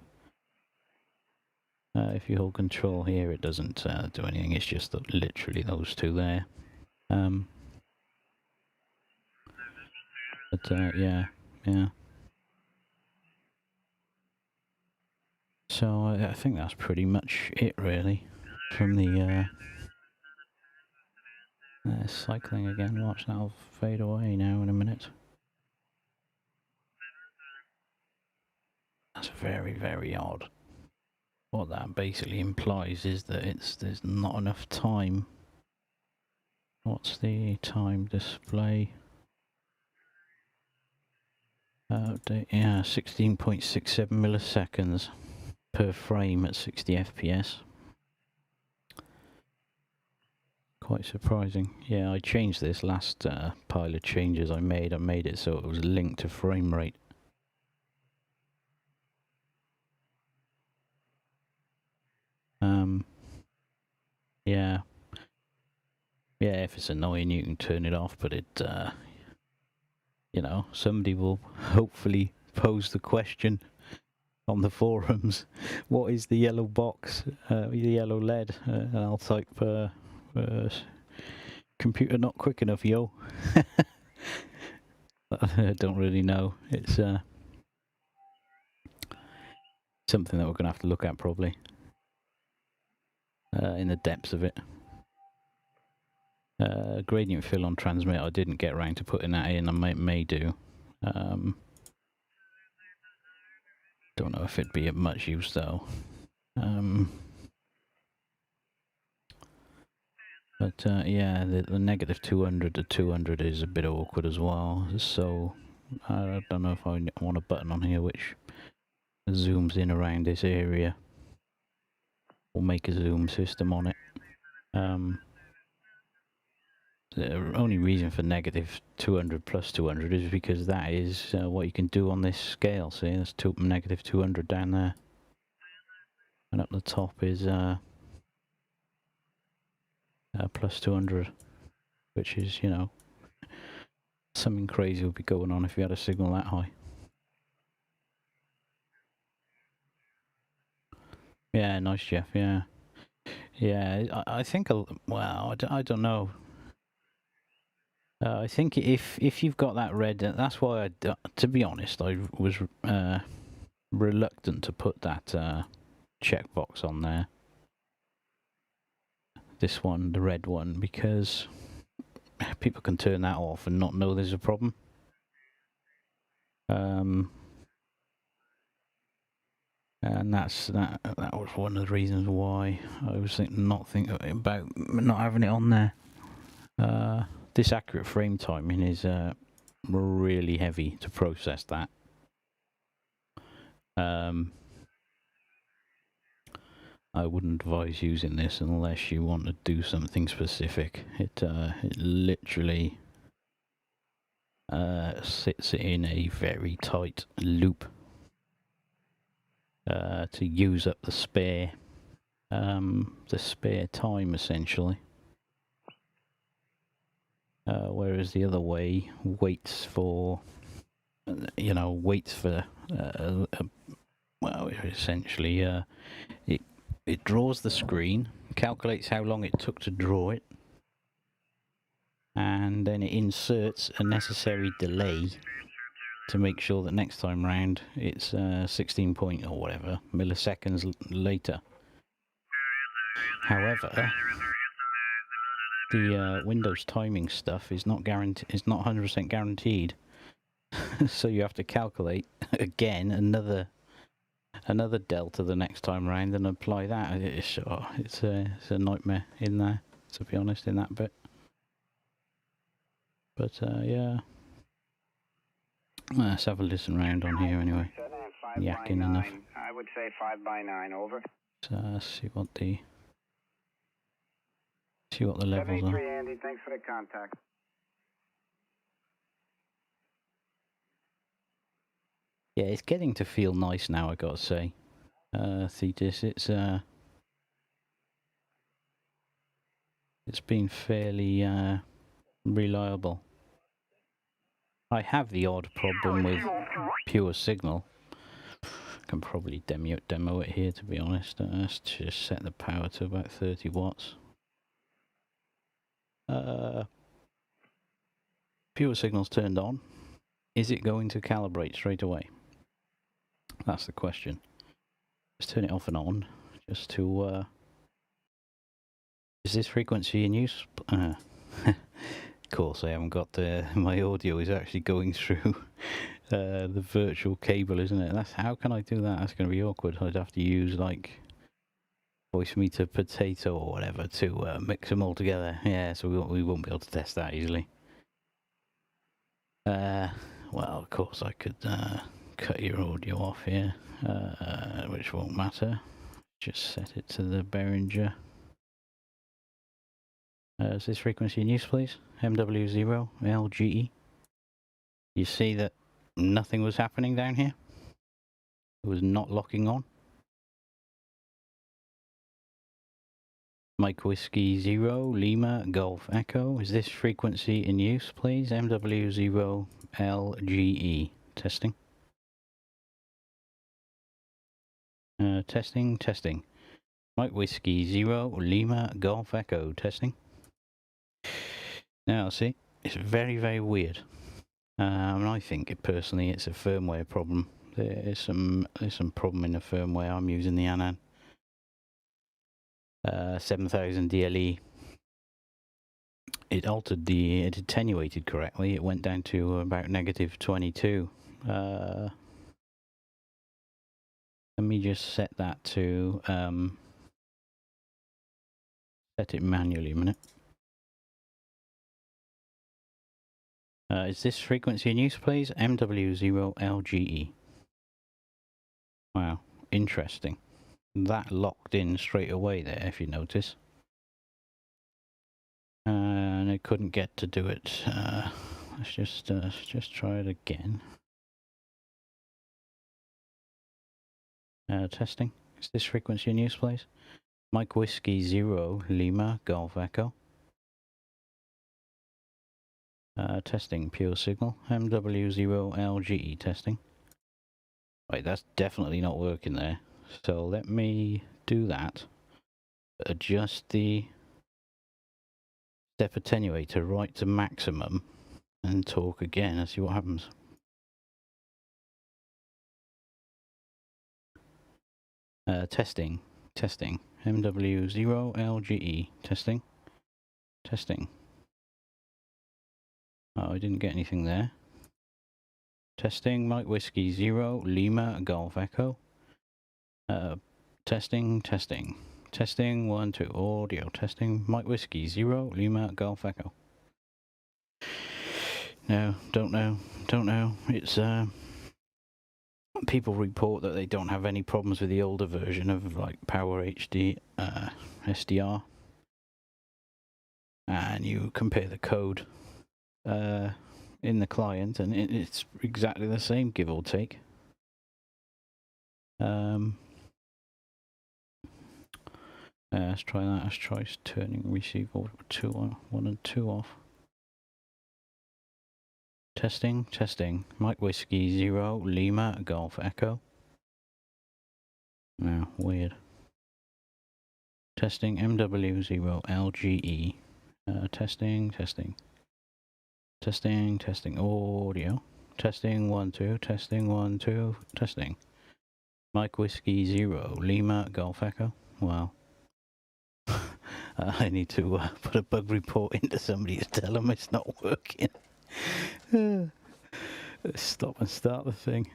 If you hold control here, it doesn't do anything. It's just literally those two there. But yeah. So I think that's pretty much it, really, from the cycling again. Watch, that'll fade away now in a minute. That's very, very odd. What that basically implies is that there's not enough time. What's the time display? Update, yeah, 16.67 milliseconds per frame at 60 FPS. Quite surprising. Yeah, I changed this last pile of changes I made. I made it so it was linked to frame rate. Yeah. Yeah, if it's annoying you can turn it off, but it, you know, somebody will hopefully pose the question on the forums, what is the yellow box, the yellow LED? And I'll type, computer not quick enough, yo. I don't really know. It's something that we're going to have to look at probably in the depths of it. Gradient fill on transmit, I didn't get around to putting that in. I may do. Don't know if it'd be of much use though. But yeah, the negative 200 to 200 is a bit awkward as well. So I don't know if I want a button on here which zooms in around this area, or make a zoom system on it. The only reason for negative 200 plus 200 is because that is what you can do on this scale. See, there's negative 200 down there, and up the top is plus 200, which is, you know, something crazy would be going on if you had a signal that high. Yeah, nice, Jeff. Yeah, yeah. I think. Well, I don't know. I think if you've got that red, that's why to be honest, I was reluctant to put that checkbox on there. This one, the red one, because people can turn that off and not know there's a problem. And that was one of the reasons why I was not thinking about not having it on there. This accurate frame timing is really heavy to process that. I wouldn't advise using this unless you want to do something specific. It literally sits in a very tight loop to use up the spare time essentially. Whereas the other way waits for, well, essentially, it draws the screen, calculates how long it took to draw it, and then it inserts a necessary delay to make sure that next time round it's 16 point or whatever milliseconds later. However, the Windows timing stuff is not 100% guaranteed. So you have to calculate again another delta the next time round and apply that. It's a nightmare in there, to be honest, in that bit. But yeah, let's have a listen round on here anyway. Yakking enough. I would say 5 by 9, over. So see what the levels are. 73, Andy, thanks for the contact. Yeah, it's getting to feel nice now, I gotta say. Thetis, it's been fairly reliable. I have the odd problem with pure signal. Can probably demo it here, to be honest. Let's just set the power to about 30 watts. Pure signal's turned on. Is it going to calibrate straight away? That's the question. Let's turn it off and on, just to... Is this frequency in use? Of course, I haven't got my audio is actually going through the virtual cable, isn't it? How can I do that? That's going to be awkward. I'd have to use, like, voice meter potato or whatever to mix them all together. Yeah, so we won't be able to test that easily. Well, of course, I could cut your audio off here, which won't matter. Just set it to the Behringer. Is this frequency in use, please? MW0 LGE. You see that nothing was happening down here? It was not locking on. Mike Whiskey 0 Lima Golf Echo. Is this frequency in use, please? MW0 LGE. Testing. Testing. Mike Whiskey 0 Lima Golf Echo. Testing. Now, see, it's very, very weird. I think personally it's a firmware problem. There's some problem in the firmware. I'm using the ANAN 7000 DLE. It attenuated correctly. It went down to about -22. Let me just set that to set it manually a minute. Is this frequency in use, please? MW0 LGE. Wow, interesting. That locked in straight away there, if you notice. And I couldn't get to do it. Let's just try it again. Testing. Is this frequency in use, please? Mike Whiskey 0 Lima Golf Echo. Testing pure signal. MW0 LGE testing. Right, that's definitely not working there. So let me do that. Adjust the step attenuator right to maximum and talk again and see what happens. Testing. MW0 LGE testing. Oh, I didn't get anything there. Testing, Mike Whiskey 0 Lima Golf Echo. Testing. 1, 2, audio testing. Mike Whiskey 0 Lima Golf Echo. No, don't know. It's people report that they don't have any problems with the older version of like Power HD SDR. And you compare the code in the client and it's exactly the same, give or take. Let's try that. Let's try turning receiver 1 and 2 off. Testing. Mike Whiskey 0 Lima Golf Echo. No, weird. Testing MW0 LGE. Testing. Audio. Testing 1, 2. Testing 1, 2. Testing. Mike Whiskey 0 Lima Golf Echo. Wow. I need to put a bug report into somebody to tell them it's not working. Stop and start the thing.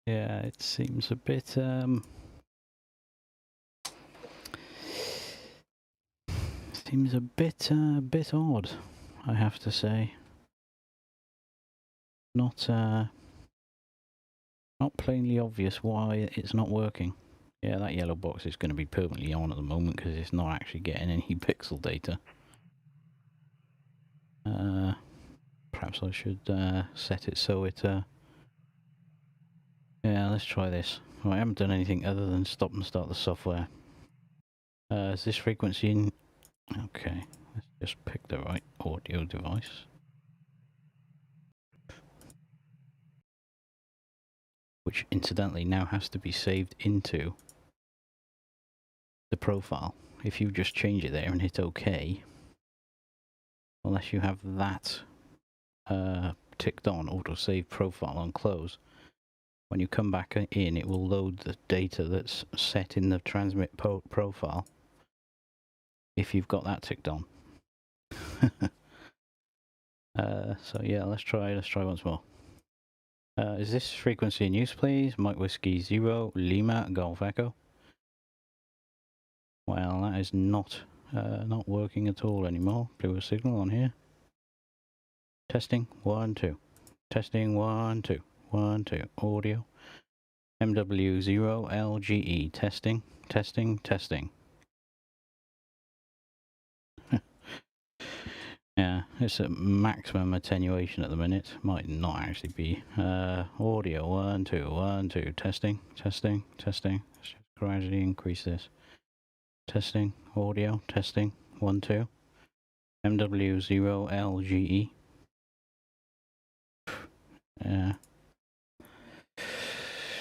Yeah, it seems a bit bit odd, I have to say. Not plainly obvious why it's not working. Yeah, that yellow box is going to be permanently on at the moment because it's not actually getting any pixel data. Perhaps I should set it so it... Yeah, let's try this. Well, I haven't done anything other than stop and start the software. Is this frequency in... Okay, let's just pick the right audio device. Which, incidentally, now has to be saved into the profile. If you just change it there and hit OK, unless you have that ticked on, autosave profile on close, when you come back in, it will load the data that's set in the transmit profile, if you've got that ticked on. So yeah, let's try once more. Is this frequency in use, please? Mike Whiskey 0, Lima, Golf Echo. Well, that is not working at all anymore. Blew a signal on here. Testing, 1, 2. Testing, 1, 2. 1, 2. Audio. MW0, LGE. Testing, testing, testing. Yeah, it's at maximum attenuation at the minute. Might not actually be. Audio, 1, 2, 1, 2. Testing, testing, testing. Let's just gradually increase this. Testing, audio, testing, 1, 2. MW0, LGE. Yeah.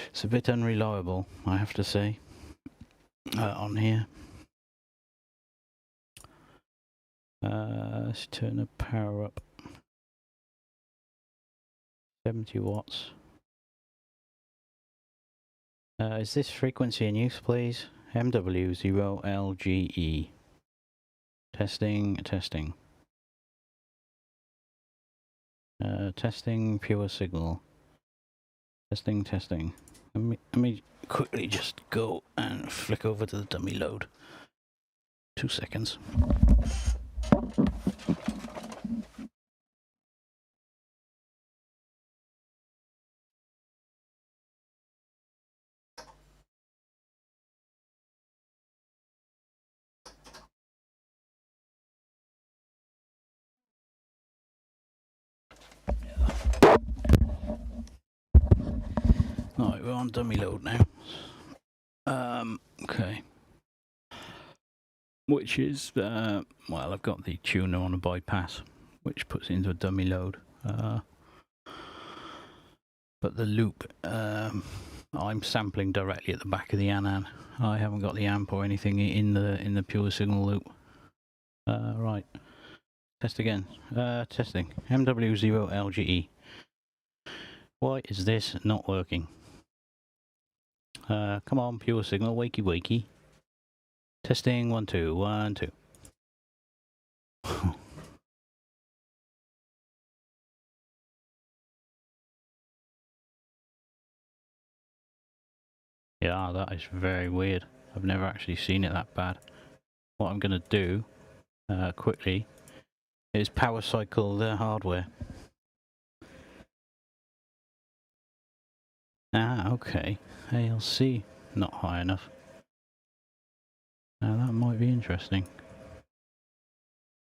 It's a bit unreliable, I have to say, on here. Let's turn the power up. 70 watts. Is this frequency in use, please? MW0LGE. Testing, testing. Testing pure signal. Testing, testing. Let me quickly just go and flick over to the dummy load. 2 seconds. Right, we're on dummy load now. Okay. Which is, well, I've got the tuner on a bypass, which puts it into a dummy load. But the loop, I'm sampling directly at the back of the ANAN. I haven't got the amp or anything in the pure signal loop. Right. Test again. Testing. MW0LGE. Why is this not working? Come on, pure signal, wakey wakey. Testing, 1, 2, 1, 2. Yeah, that is very weird. I've never actually seen it that bad. What I'm going to do, quickly, is power cycle the hardware. Ah, okay. ALC, not high enough. Now that might be interesting.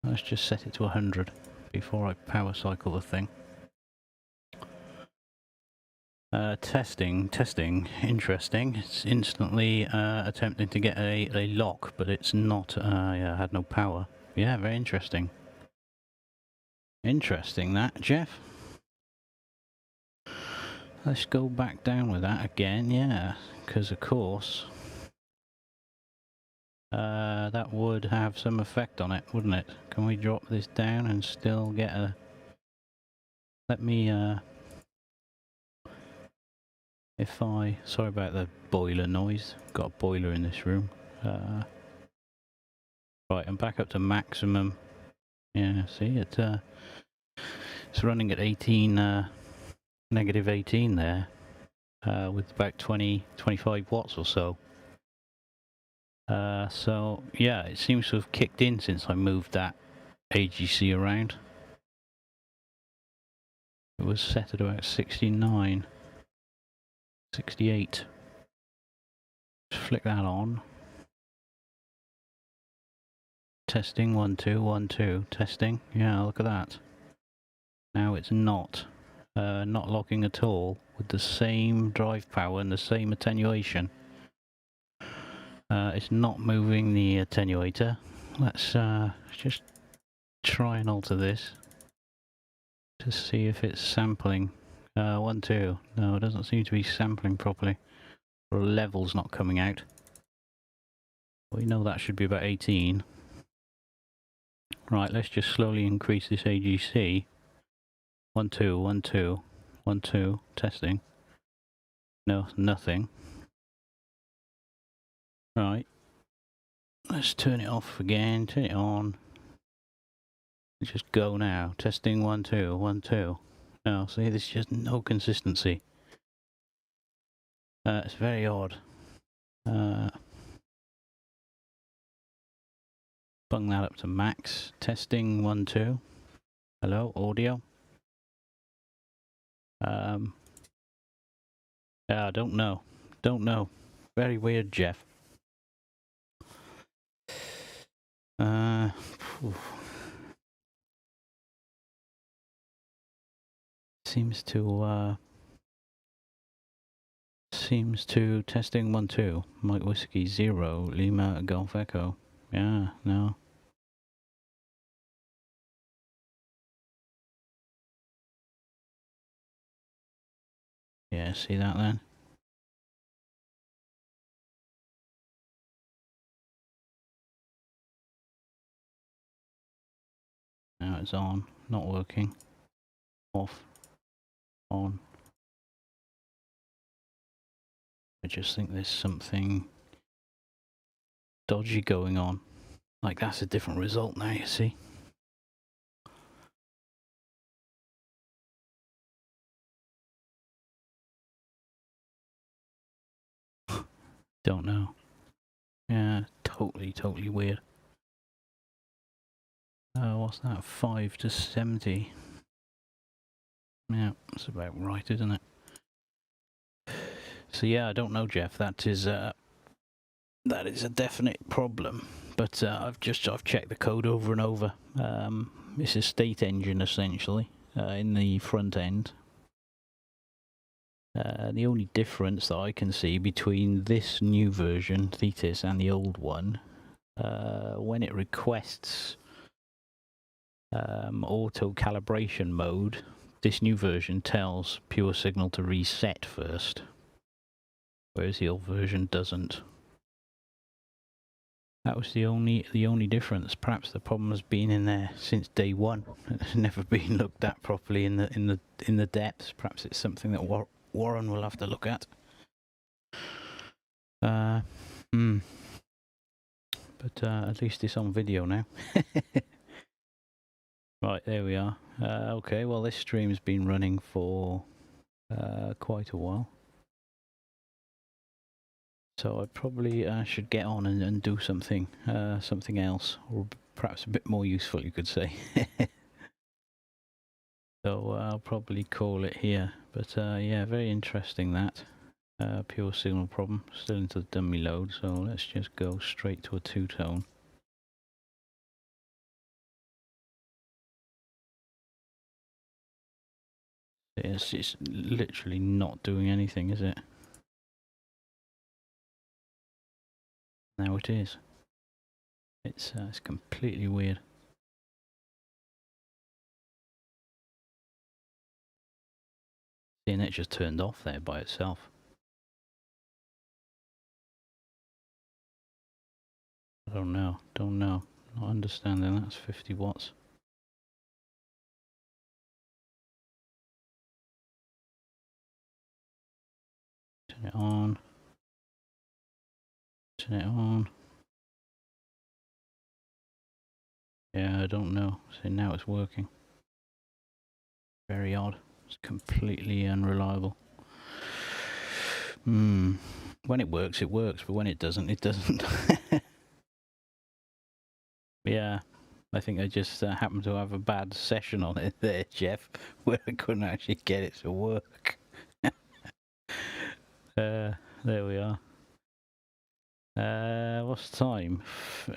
Let's just set it to 100 before I power cycle the thing. Testing, interesting. It's instantly attempting to get a lock, but it's not, yeah, had no power. Yeah, very interesting. Interesting that, Jeff. Let's go back down with that again, yeah, because of course that would have some effect on it, wouldn't it? Can we drop this down and still get a... Let me, if I... Sorry about the boiler noise. Got a boiler in this room. Right, I'm back up to maximum. Yeah, see, it's running at 18, negative 18 there, with about 25 watts or so. So, yeah, it seems to have kicked in since I moved that AGC around. It was set at about 69, 68. Just flick that on. Testing, 1, 2, 1, 2. Testing, yeah, look at that. Now it's not logging at all with the same drive power and the same attenuation. It's not moving the attenuator. Let's just try and alter this to see if it's sampling. 1, 2. No, it doesn't seem to be sampling properly. Or level's not coming out. We know that should be about 18. Right, let's just slowly increase this AGC. 1, 2, 1, 2, 1, 2. Testing. No, nothing. Right. Let's turn it off again. Turn it on. Let's just go now. Testing 1, 2, 1, 2. No, see, there's just no consistency. It's very odd. Bung that up to max. Testing 1, 2. Hello, audio. Yeah, I don't know. Don't know. Very weird, Jeff. Seems to testing 1, 2. Mike Whiskey 0. Lima Golf Echo. Yeah, no. Yeah, see that then? Now it's on, not working. Off, on. I just think there's something dodgy going on. Like, that's a different result now, you see. Don't know. Yeah, totally weird. What's that? 5 to 70. Yeah, that's about right, isn't it? So yeah, I don't know, Jeff. That is a definite problem. But I've checked the code over and over. It's a state engine essentially in the front end. The only difference that I can see between this new version, Thetis, and the old one, when it requests auto calibration mode, this new version tells pure signal to reset first, whereas the old version doesn't. That was the only difference. Perhaps the problem has been in there since day one. It's never been looked at properly in the depths. Perhaps it's something that Warren will have to look at. But at least it's on video now. Right, there we are. Okay, well this stream's been running for quite a while. So I probably should get on and do something else, or perhaps a bit more useful, you could say. So I'll probably call it here. But yeah, very interesting that. Pure signal problem, still into the dummy load, so let's just go straight to a two-tone. It's literally not doing anything, is it? Now it is. It's completely weird. Seeing it just turned off there by itself. I don't know. Not understanding that's 50 watts. Turn it on. Turn it on. Yeah, I don't know. So now it's working. Very odd. It's completely unreliable. When it works, but when it doesn't, it doesn't. Yeah, I think I just happened to have a bad session on it there, Jeff, where I couldn't actually get it to work. There we are. What's the time?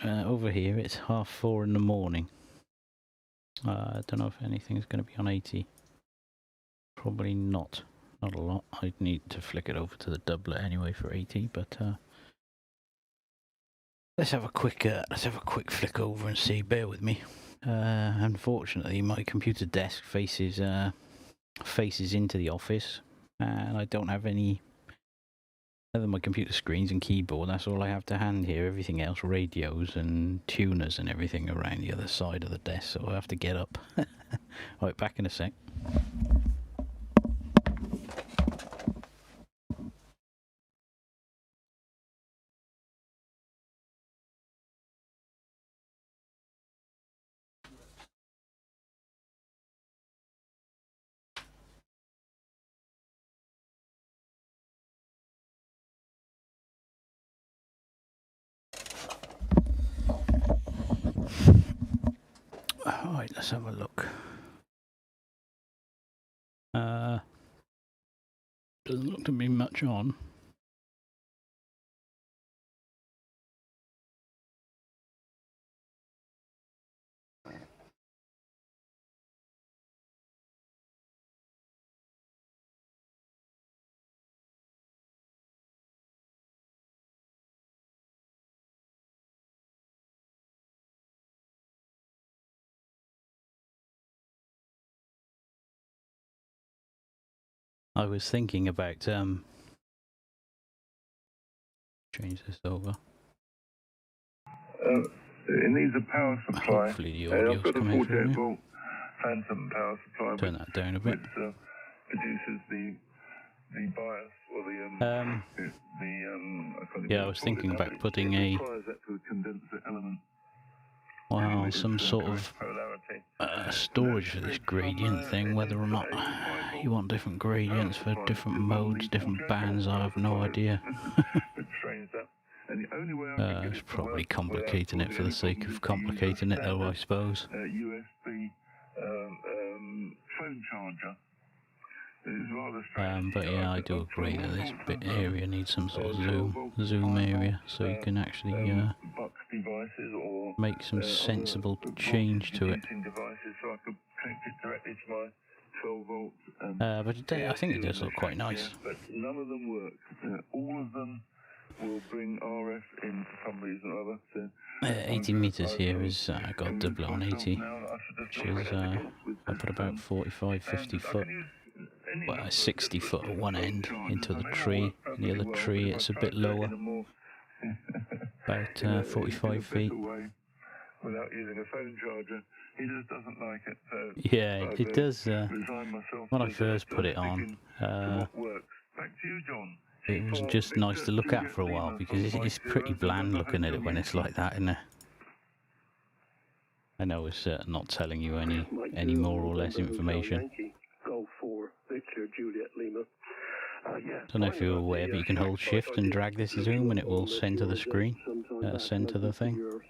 Over here, it's 4:30 in the morning. I don't know if anything's going to be on 80. Probably not. Not a lot. I'd need to flick it over to the doublet anyway for 80, but let's have a quick flick over and see. Bear with me. Unfortunately, my computer desk faces into the office, and I don't have any other than my computer screens and keyboard. That's all I have to hand here. Everything else, radios and tuners and everything, around the other side of the desk. So I have to get up. Right, back in a sec. Alright, let's have a look. Doesn't look to be much on. I was thinking about change this over. It needs a power supply. Hopefully the audio's coming through now. 48-volt phantom power supply. Turn that down a bit. Which produces the bias or yeah, I was thinking about putting a some sort of storage for this gradient thing. Whether or not you want different gradients for different modes, different bands, I have no idea. It's probably complicating it for the sake of complicating it, though, I suppose. USB phone charger. But yeah, I do agree that this bit area needs some sort of zoom area, so you can actually make some sensible change to it. But I think it does look quite nice. But none of them work. All of them will bring RF in for some reason or other. 80 meters here is I got a doublet on 80, which is I put about 45, 50 foot. Well, 60 foot at one end into the tree. In the other tree, it's a bit lower, about 45 feet. Without using a phone charger, he just doesn't like it. So yeah, it does. When I first put it on, it was just nice to look at for a while because it's pretty bland looking at it when it's like that, isn't it? I know it's not telling you any more or less information. Don't know if you're aware, but you can hold shift and drag this zoom and it will center the screen, center the thing. You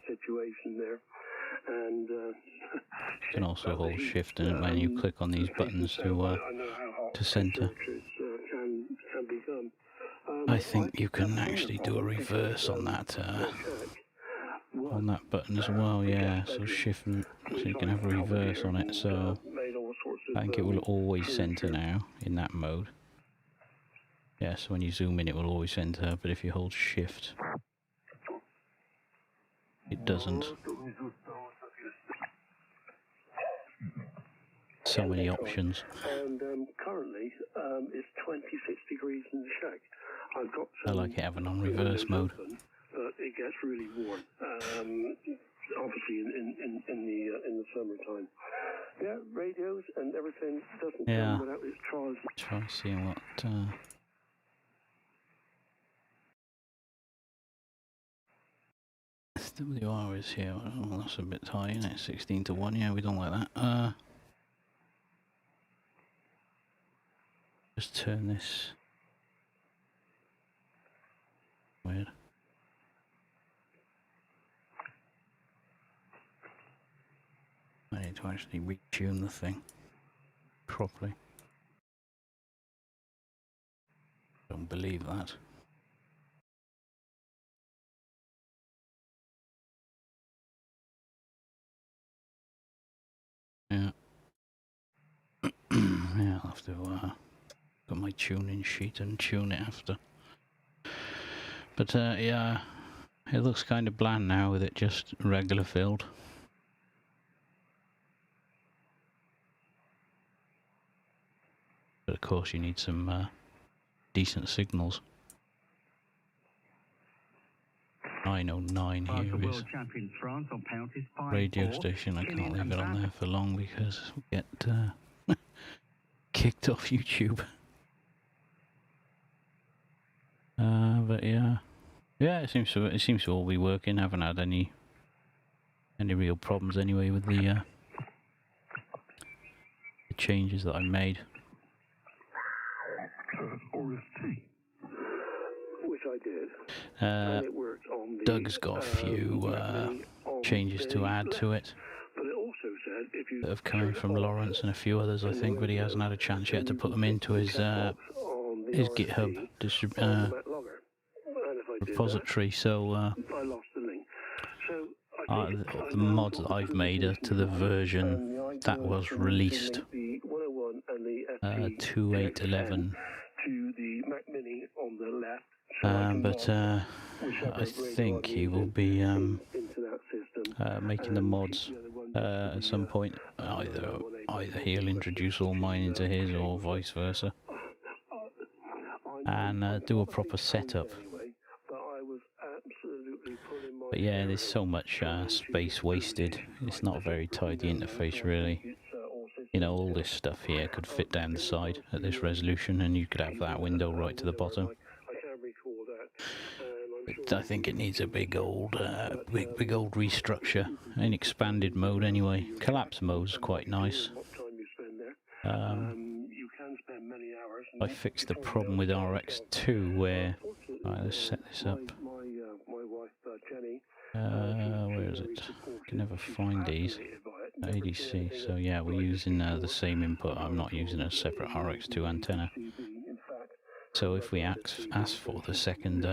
can also hold shift and when you click on these buttons to center. I think you can actually do a reverse on that button as well, yeah, so shift, so you can have a reverse on it, so I think it will always center now in that mode. Yeah, so when you zoom in it will always center, but if you hold shift, it doesn't. So many options. And currently it's 26 degrees in the shack. I've got I like it having on reverse mode. But it gets really warm. Obviously in the summertime. Yeah, radios and everything doesn't come without its trials. Try seeing what SWR is here. Oh, that's a bit high, isn't it? 16 to 1. Yeah, we don't like that. Just turn this. Weird. I need to actually retune the thing properly. Don't believe that. Yeah. Yeah, I'll have to got my tuning sheet and tune it after. But yeah, it looks kind of bland now with it just regular filled. But of course you need some decent signals. 909 here is radio station. I can't leave it on there for long because we get kicked off YouTube. But yeah, it seems to all be working. Haven't had any real problems anyway with the changes that I made. Which I did. And it worked on the, Doug's got a few changes to add to it. But it also said if you that have come in from Lawrence and a few others, I think, but he hasn't had a chance yet to put them into his GitHub repository. So I lost the link. So the mods that I've made are to the version that was released 2.8.11. To the Mac Mini on the left. But I think he will be making the mods at some point. Either he'll introduce all mine into his, or vice versa, and do a proper setup. But yeah, there's so much space wasted. It's not a very tidy interface, really. You know, all this stuff here could fit down the side at this resolution, and you could have that window right to the bottom. But I think it needs a big old restructure in expanded mode anyway. Collapse mode's quite nice. I fixed the problem with RX2 where... Right, let's set this up. Where is it? I can never find these. ADC, so yeah, we're using the same input. I'm not using a separate RX2 antenna. So if we ask for the second...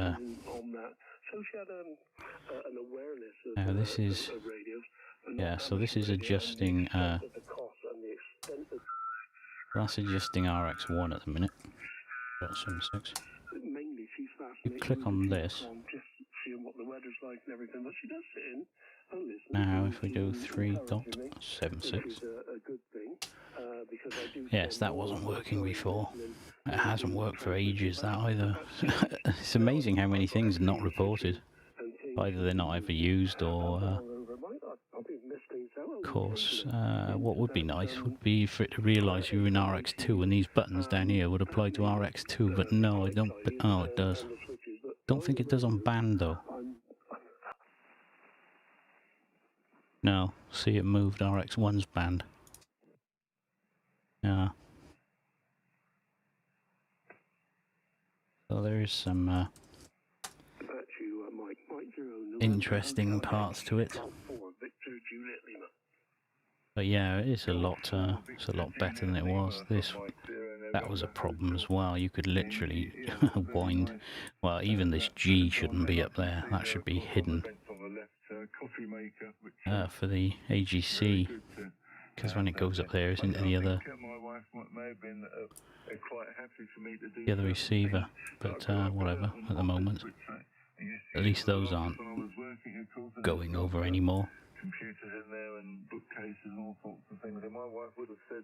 now this is... Yeah, so this is adjusting... that's adjusting RX1 at the minute. .76. You click on this. Now if we do 3.76. Yes, that wasn't working before. It hasn't worked for ages, that either. It's amazing how many things are not reported. Either they're not ever used, or of course, what would be nice would be for it to realise you're in RX2 and these buttons down here would apply to RX2, but no, I don't. Oh, it does. Don't think it does on band though. No, see, it moved RX1's band. Yeah. So there is some interesting parts to it. But yeah, it's a lot better than it was. That was a problem as well. You could literally wind. Well, even this G shouldn't be up there. That should be hidden for the AGC, because when it goes up there, it's into the other receiver. But whatever. At the moment, at least those aren't going over anymore.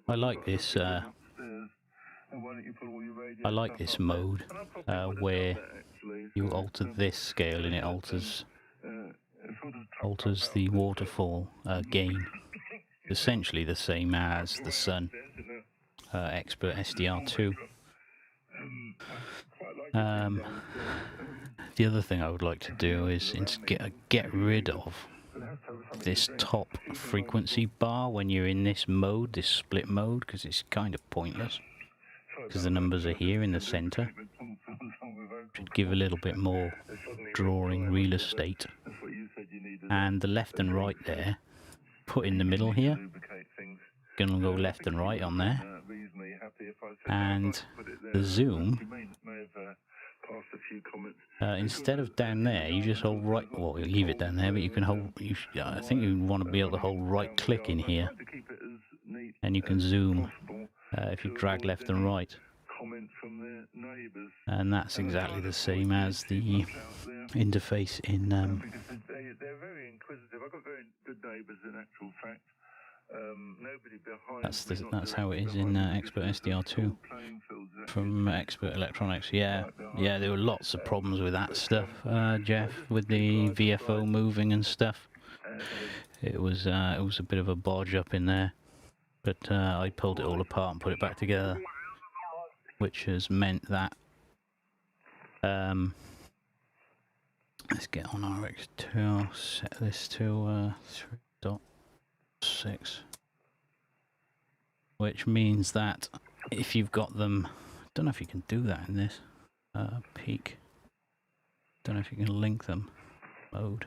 I like this. I like this mode where you alter this scale and it alters the waterfall gain. Essentially the same as the Sun Expert SDR2. the other thing I would like to do is get rid of this top frequency bar when you're in this mode, this split mode, because it's kind of pointless. Because the numbers are here in the center. Should give a little bit more drawing real estate. And the left and right there, put in the middle here. Gonna go left and right on there. And the zoom, instead of down there, you just hold right, well, you leave it down there, but you can hold, I think you want to be able to hold right click in here. And you can zoom if you drag left and right. And that's exactly the same as the interface in they're very inquisitive. I've got very good neighbours in actual fact. Nobody behind that's how it is in Expert SDR2 from Expert Electronics. Yeah, there were lots of problems with that stuff, Jeff, with the VFO moving and stuff. It was a bit of a bodge up in there, but I pulled it all apart and put it back together, which has meant that let's get on RX2, set this to 3.6, which means that if you've got them, I don't know if you can do that in this peak, don't know if you can link them mode.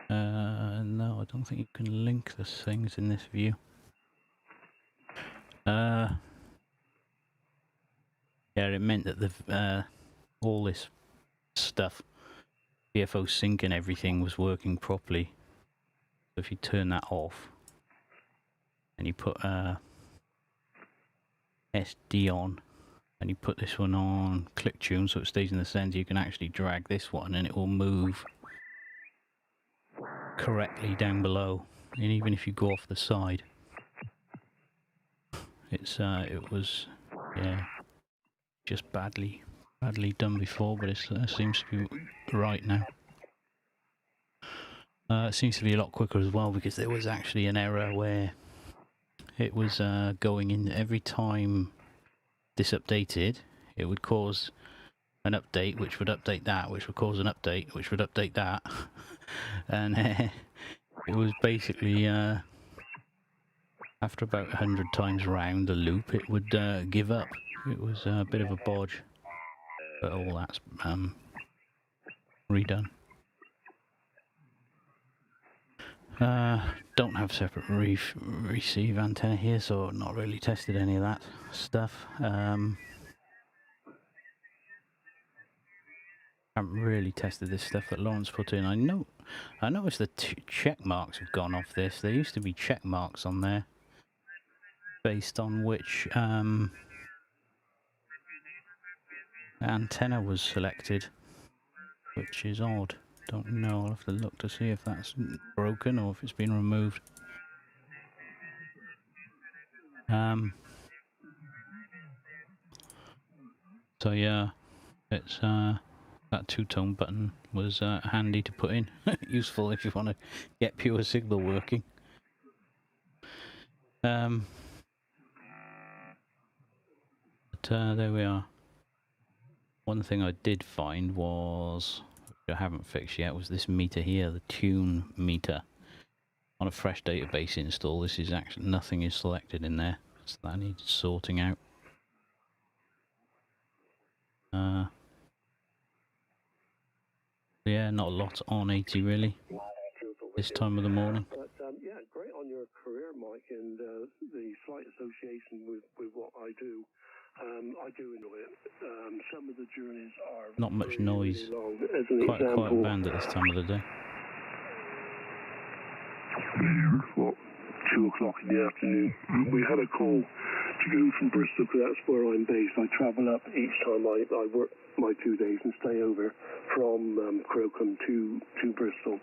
No, I don't think you can link the things in this view. Yeah, it meant that the all this stuff, VFO sync and everything was working properly. So if you turn that off and you put SD on and you put this one on click tune so it stays in the center, you can actually drag this one and it will move correctly down below. And even if you go off the side, it was, yeah, just badly done before, but it seems to be right now. It seems to be a lot quicker as well, because there was actually an error where it was going in every time this updated, it would cause an update, which would update that, which would cause an update, which would update that. And it was basically, after about 100 times round the loop, it would give up. It was a bit of a bodge, but all that's redone. Don't have separate receive antenna here, so not really tested any of that stuff. Haven't really tested this stuff that Lawrence put in. I noticed the check marks have gone off this. There used to be check marks on there based on which antenna was selected, which is odd. Don't know, I'll have to look to see if that's broken or if it's been removed. So yeah, it's that two-tone button was handy to put in. Useful if you want to get pure signal working. But there we are. One thing I did find was, which I haven't fixed yet, was this meter here, the tune meter. On a fresh database install, this is actually, nothing is selected in there, so that needs sorting out. Yeah, not a lot on 80 really, this time of the morning. But yeah, great on your career, Mike, and the slight association with what I do. I do enjoy it. Some of the journeys are not much noise. Really long. Quite a quiet band at this time of the day. What, 2 o'clock in the afternoon. We had a call to go from Bristol, because that's where I'm based. I travel up each time I work my 2 days and stay over from Crocombe to Bristol.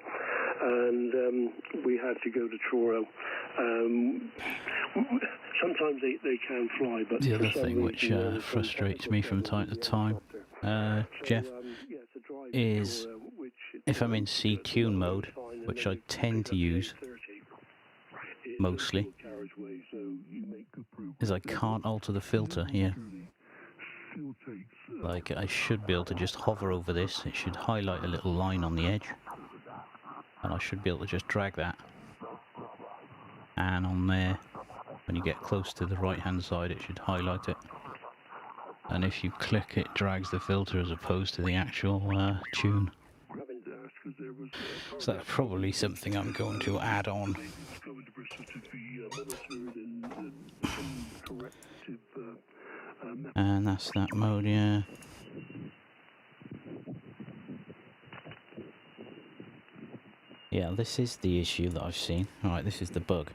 And we had to go to Truro. Sometimes they can fly, but the other thing which frustrates me from time to time, Jeff, is if I'm in C-tune mode, which I tend to use mostly, is I can't alter the filter here. Like, I should be able to just hover over this. It should highlight a little line on the edge. And I should be able to just drag that. And on there, when you get close to the right-hand side, it should highlight it. And if you click, it drags the filter as opposed to the actual tune. So that's probably something I'm going to add on. And that's that mode, yeah. Yeah, this is the issue that I've seen. Alright, this is the bug.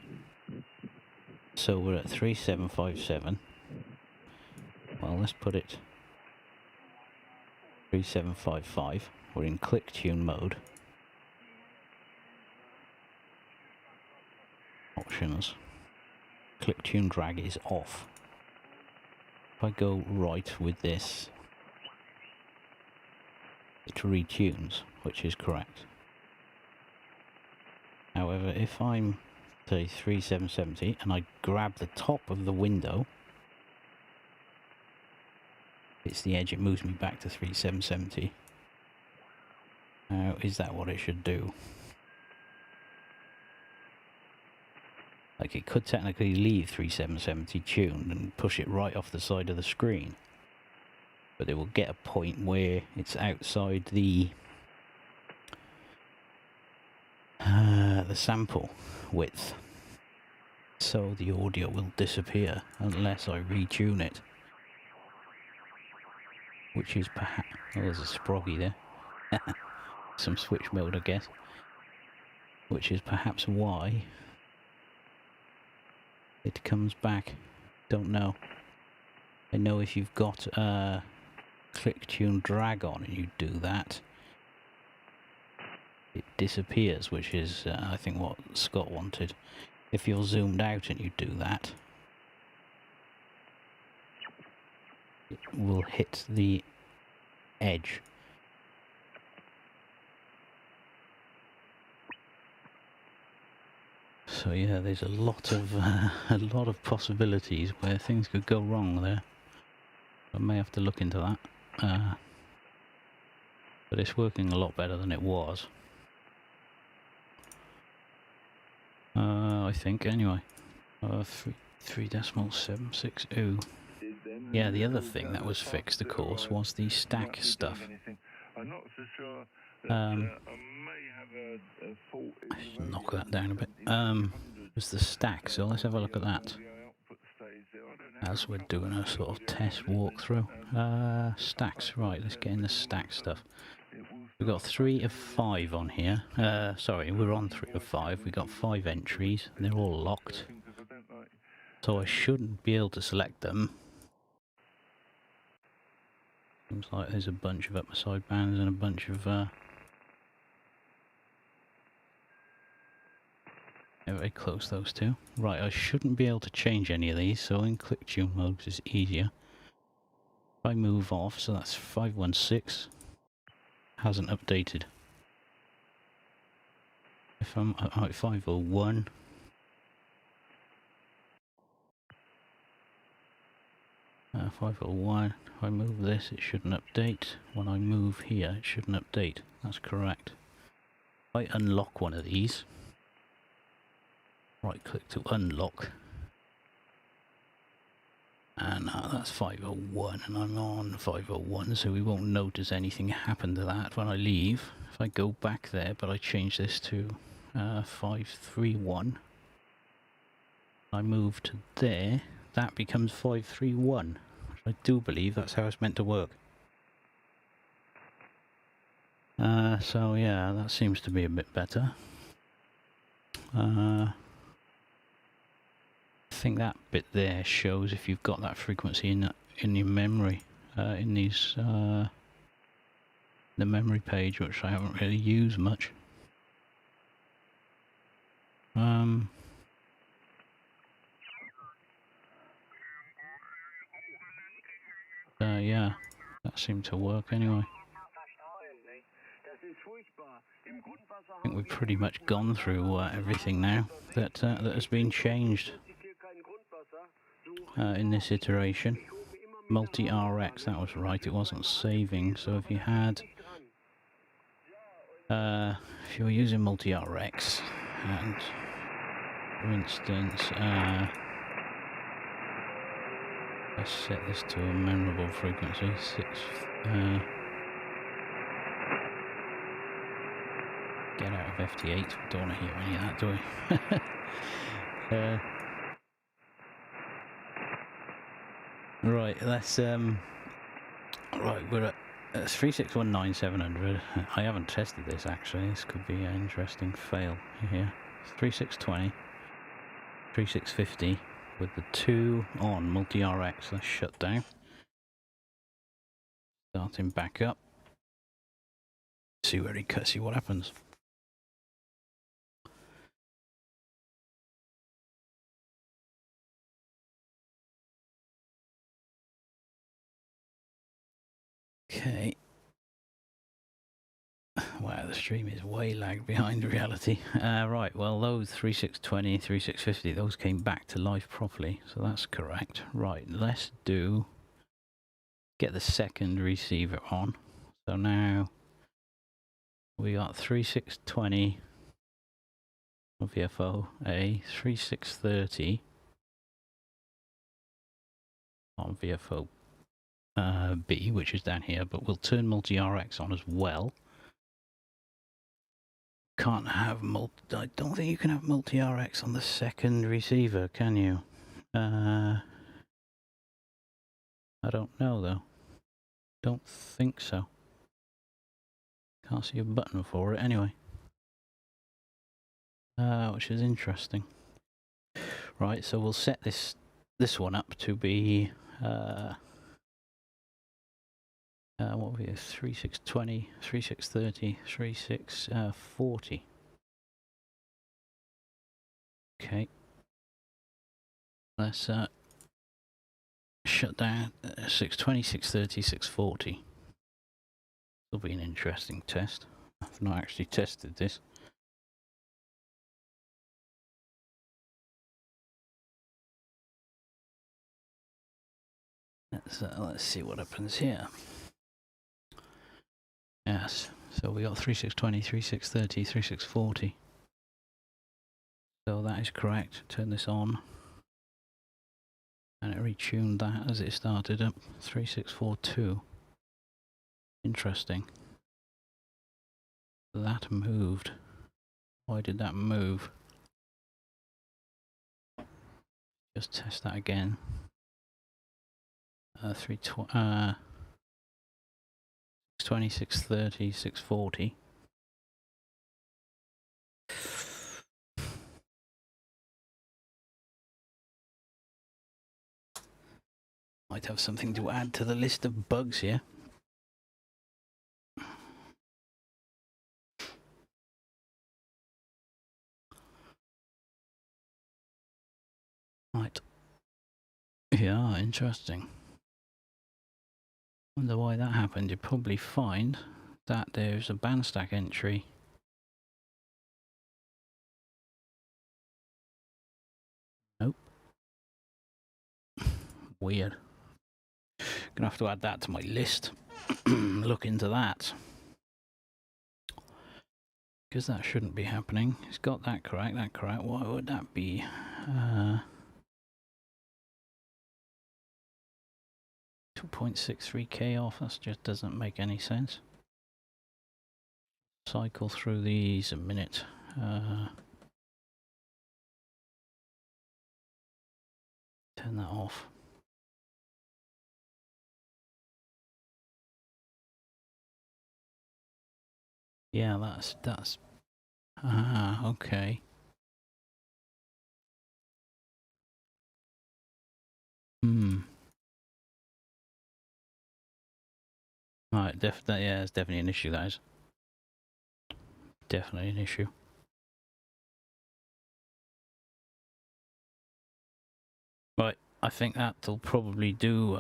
So we're at 3757. Well, let's put it 3755. We're in click tune mode. Options. Click tune drag is off. If I go right with this, it retunes, which is correct. However, if I'm, say, 3770 and I grab the top of the window, it's the edge, it moves me back to 3770. Now, is that what it should do? Like, it could technically leave 3770 tuned and push it right off the side of the screen. But it will get a point where it's outside the sample width. So the audio will disappear unless I retune it. Which is perhaps... Oh, there's a sproggy there. Some switch mode, I guess. Which is perhaps why it comes back. Don't know. I know if you've got click tune drag on and you do that, it disappears, which is I think what Scott wanted. If you're zoomed out and you do that, it will hit the edge. So yeah, there's a lot of possibilities where things could go wrong there. I may have to look into that. But it's working a lot better than it was. I think anyway. 3.760. Yeah, the other thing that was fixed, of course, was the stack stuff. Knock that down a bit. Was the stack, so let's have a look at that. As we're doing a sort of test walkthrough. Stacks, right, let's get in the stack stuff. We've got 3 of 5 on here. Sorry, we're on 3 of 5. We've got 5 entries, and they're all locked. So I shouldn't be able to select them. Seems like there's a bunch of upper side bands and a bunch of very close, those two. Right, I shouldn't be able to change any of these, so in click tune mode is easier. If I move off, so that's 516. Hasn't updated. If I'm at 501. Uh, 501. If I move this, it shouldn't update. When I move here, it shouldn't update. That's correct. If I unlock one of these, right click to unlock, and that's 501, and I'm on 501, so we won't notice anything happen to that when I leave. If I go back there, but I change this to 531, I move to there, that becomes 531. I do believe that's how it's meant to work. So yeah, that seems to be a bit better. I think that bit there shows if you've got that frequency in your memory, in these the memory page, which I haven't really used much. Yeah, that seemed to work anyway. I think we've pretty much gone through everything now that has been changed in this iteration. multi-RX, that was right, it wasn't saving. So if you had, if you were using multi-RX, and for instance, let's set this to a memorable frequency, 6, get out of FT8, we don't want to hear any of that, do we? Right, let's, right, we're at 3619700. I haven't tested this actually, this could be an interesting fail here. 3620, 3650 with the 2 on multi-RX, let's shut down. Starting back up. See where he cuts, see what happens. Okay. Wow, the stream is way lagged behind reality. Right, well those 3620, 3650, those came back to life properly, so that's correct. Right, let's get the second receiver on. So now we got 3620 on VFO A, 3630 on VFO B, which is down here, but we'll turn multi-RX on as well. Can't have I don't think you can have multi-RX on the second receiver, can you? I don't know though. Don't think so. Can't see a button for it anyway. Which is interesting. Right, so we'll set this one up to be what we have, 3620, 3630, 3640. Okay. Let's shut down 620, 630, 640. Will be an interesting test. I've not actually tested this. Let's see what happens here. Yes, so we got 3620, 3630, 3640. So that is correct. Turn this on. And it retuned that as it started up. 3642. Interesting. That moved. Why did that move? Just test that again. 620, 630, 640. Might have something to add to the list of bugs here. Right. Yeah, interesting. Wonder why that happened. You'd probably find that there's a band stack entry. Nope. Weird. Gonna have to add that to my list. Look into that. Because that shouldn't be happening. It's got that correct, that correct. Why would that be? 2.63k off, that just doesn't make any sense. Cycle through these a minute. Turn that off. Yeah, that's okay. Right, yeah, it's definitely an issue, that is. Definitely an issue. Right, I think that'll probably do,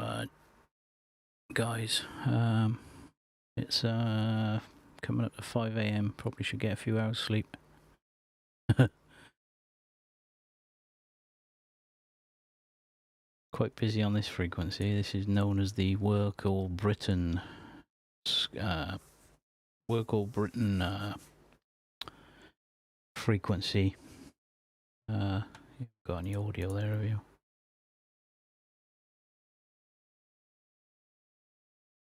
guys. It's coming up to 5 AM. Probably should get a few hours sleep. quite busy on this frequency. This is known as the Work All Britain frequency. You've got any audio there, have you?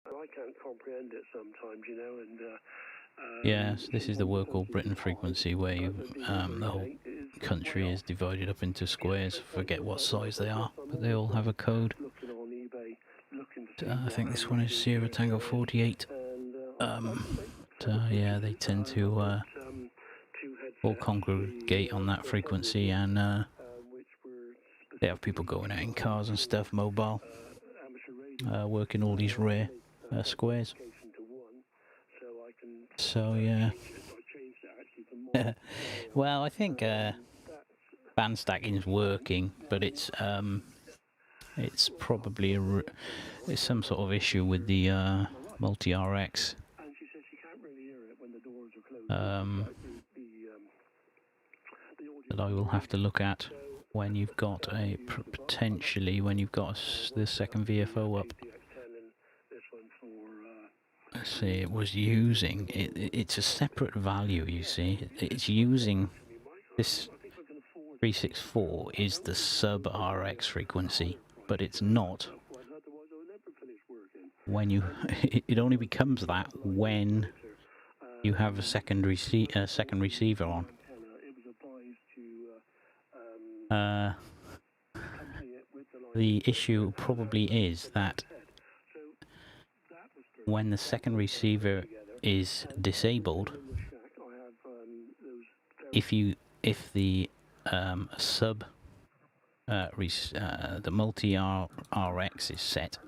I can't comprehend it sometimes, you know, and yes, this is the Work All Britain frequency, where you, the whole country is divided up into squares. Forget what size they are, but they all have a code. I think this one is Sierra Tango 48. Yeah, they tend to all congregate on that frequency, and they have people going out in cars and stuff, mobile, working all these rare squares. So yeah. Well, I think band stacking is working, but it's probably it's some sort of issue with the multi-RX. That I will have to look at when you've got a potentially when you've got the second VFO up. Let's see, it was using it's a separate value, you see. It's using this 364 is the sub RX frequency, but it's not when you it only becomes that when you have a second receiver on. The issue probably is that when the second receiver is disabled, if the the multi RX is set,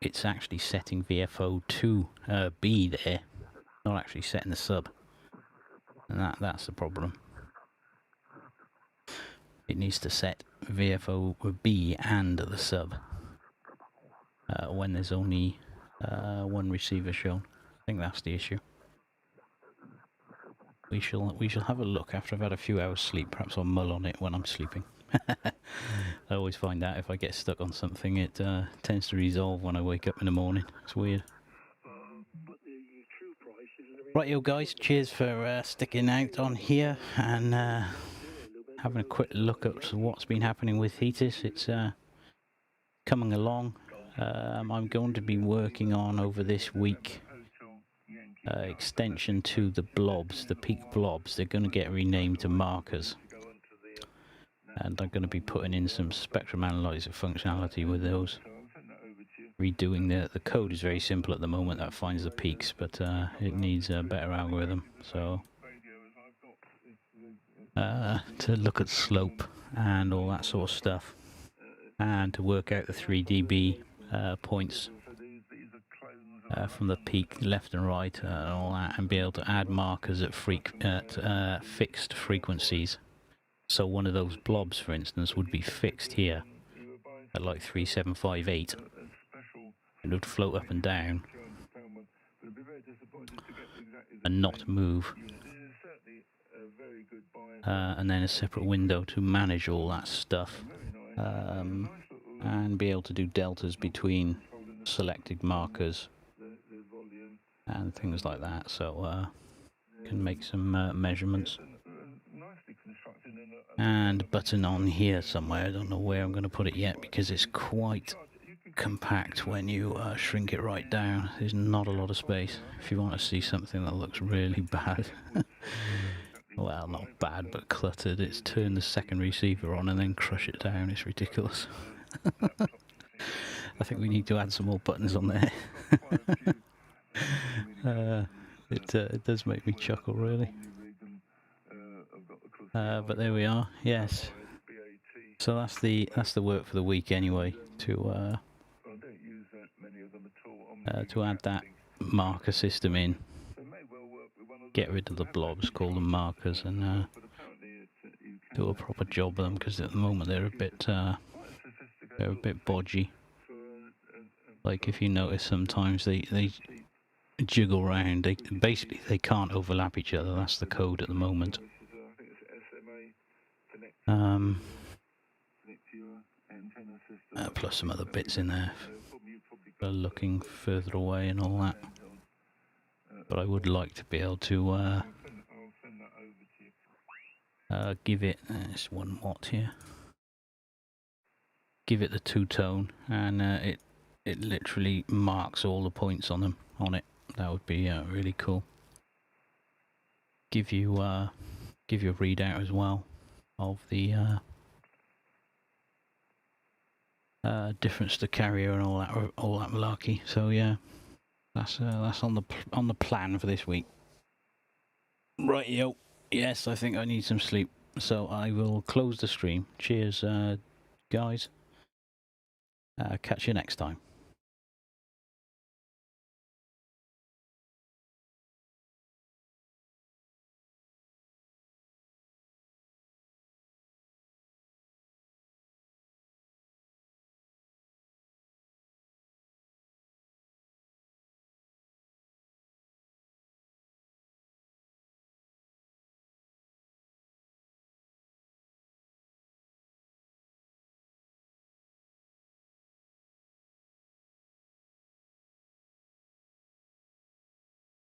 it's actually setting VFO to B there, not actually setting the sub, and that's the problem. It needs to set VFO B and the sub when there's only one receiver shown. I think that's the issue. We shall have a look after I've had a few hours sleep. Perhaps I'll mull on it when I'm sleeping. I always find out if I get stuck on something, it tends to resolve when I wake up in the morning. It's weird. Right, yo guys, cheers for sticking out on here and having a quick look at what's been happening with Thetis. It's coming along. I'm going to be working on over this week extension to the blobs, the peak blobs. They're going to get renamed to markers, and I'm going to be putting in some spectrum analyzer functionality with those. Redoing the code is very simple at the moment. That finds the peaks, but it needs a better algorithm. So to look at slope and all that sort of stuff, and to work out the 3 dB points from the peak left and right and all that, and be able to add markers at fixed frequencies. So one of those blobs, for instance, would be fixed here at like 3758. It would float up and down and not move. And then a separate window to manage all that stuff, and be able to do deltas between selected markers and things like that, so can make some measurements. And a button on here somewhere. I don't know where I'm going to put it yet, because it's quite compact when you shrink it right down. There's not a lot of space. If you want to see something that looks really bad, well, not bad, but cluttered, it's turn the second receiver on and then crush it down. It's ridiculous. I think we need to add some more buttons on there. It does make me chuckle, really. But there we are. Yes. So that's the work for the week anyway. To add that marker system in, get rid of the blobs, call them markers, and do a proper job of them, because at the moment they're a bit bodgy. Like, if you notice, sometimes they jiggle around. They can't overlap each other. That's the code at the moment. plus some other bits in there for looking further away and all that. But I would like to be able to give it, it's 1 watt here, give it the two-tone, and it literally marks all the points on it. That would be really cool. Give you a readout as well of the difference to carrier and all that malarkey. So yeah, that's on the plan for this week. Right, yo. Yes, I think I need some sleep, so I will close the stream. Cheers, guys. Catch you next time.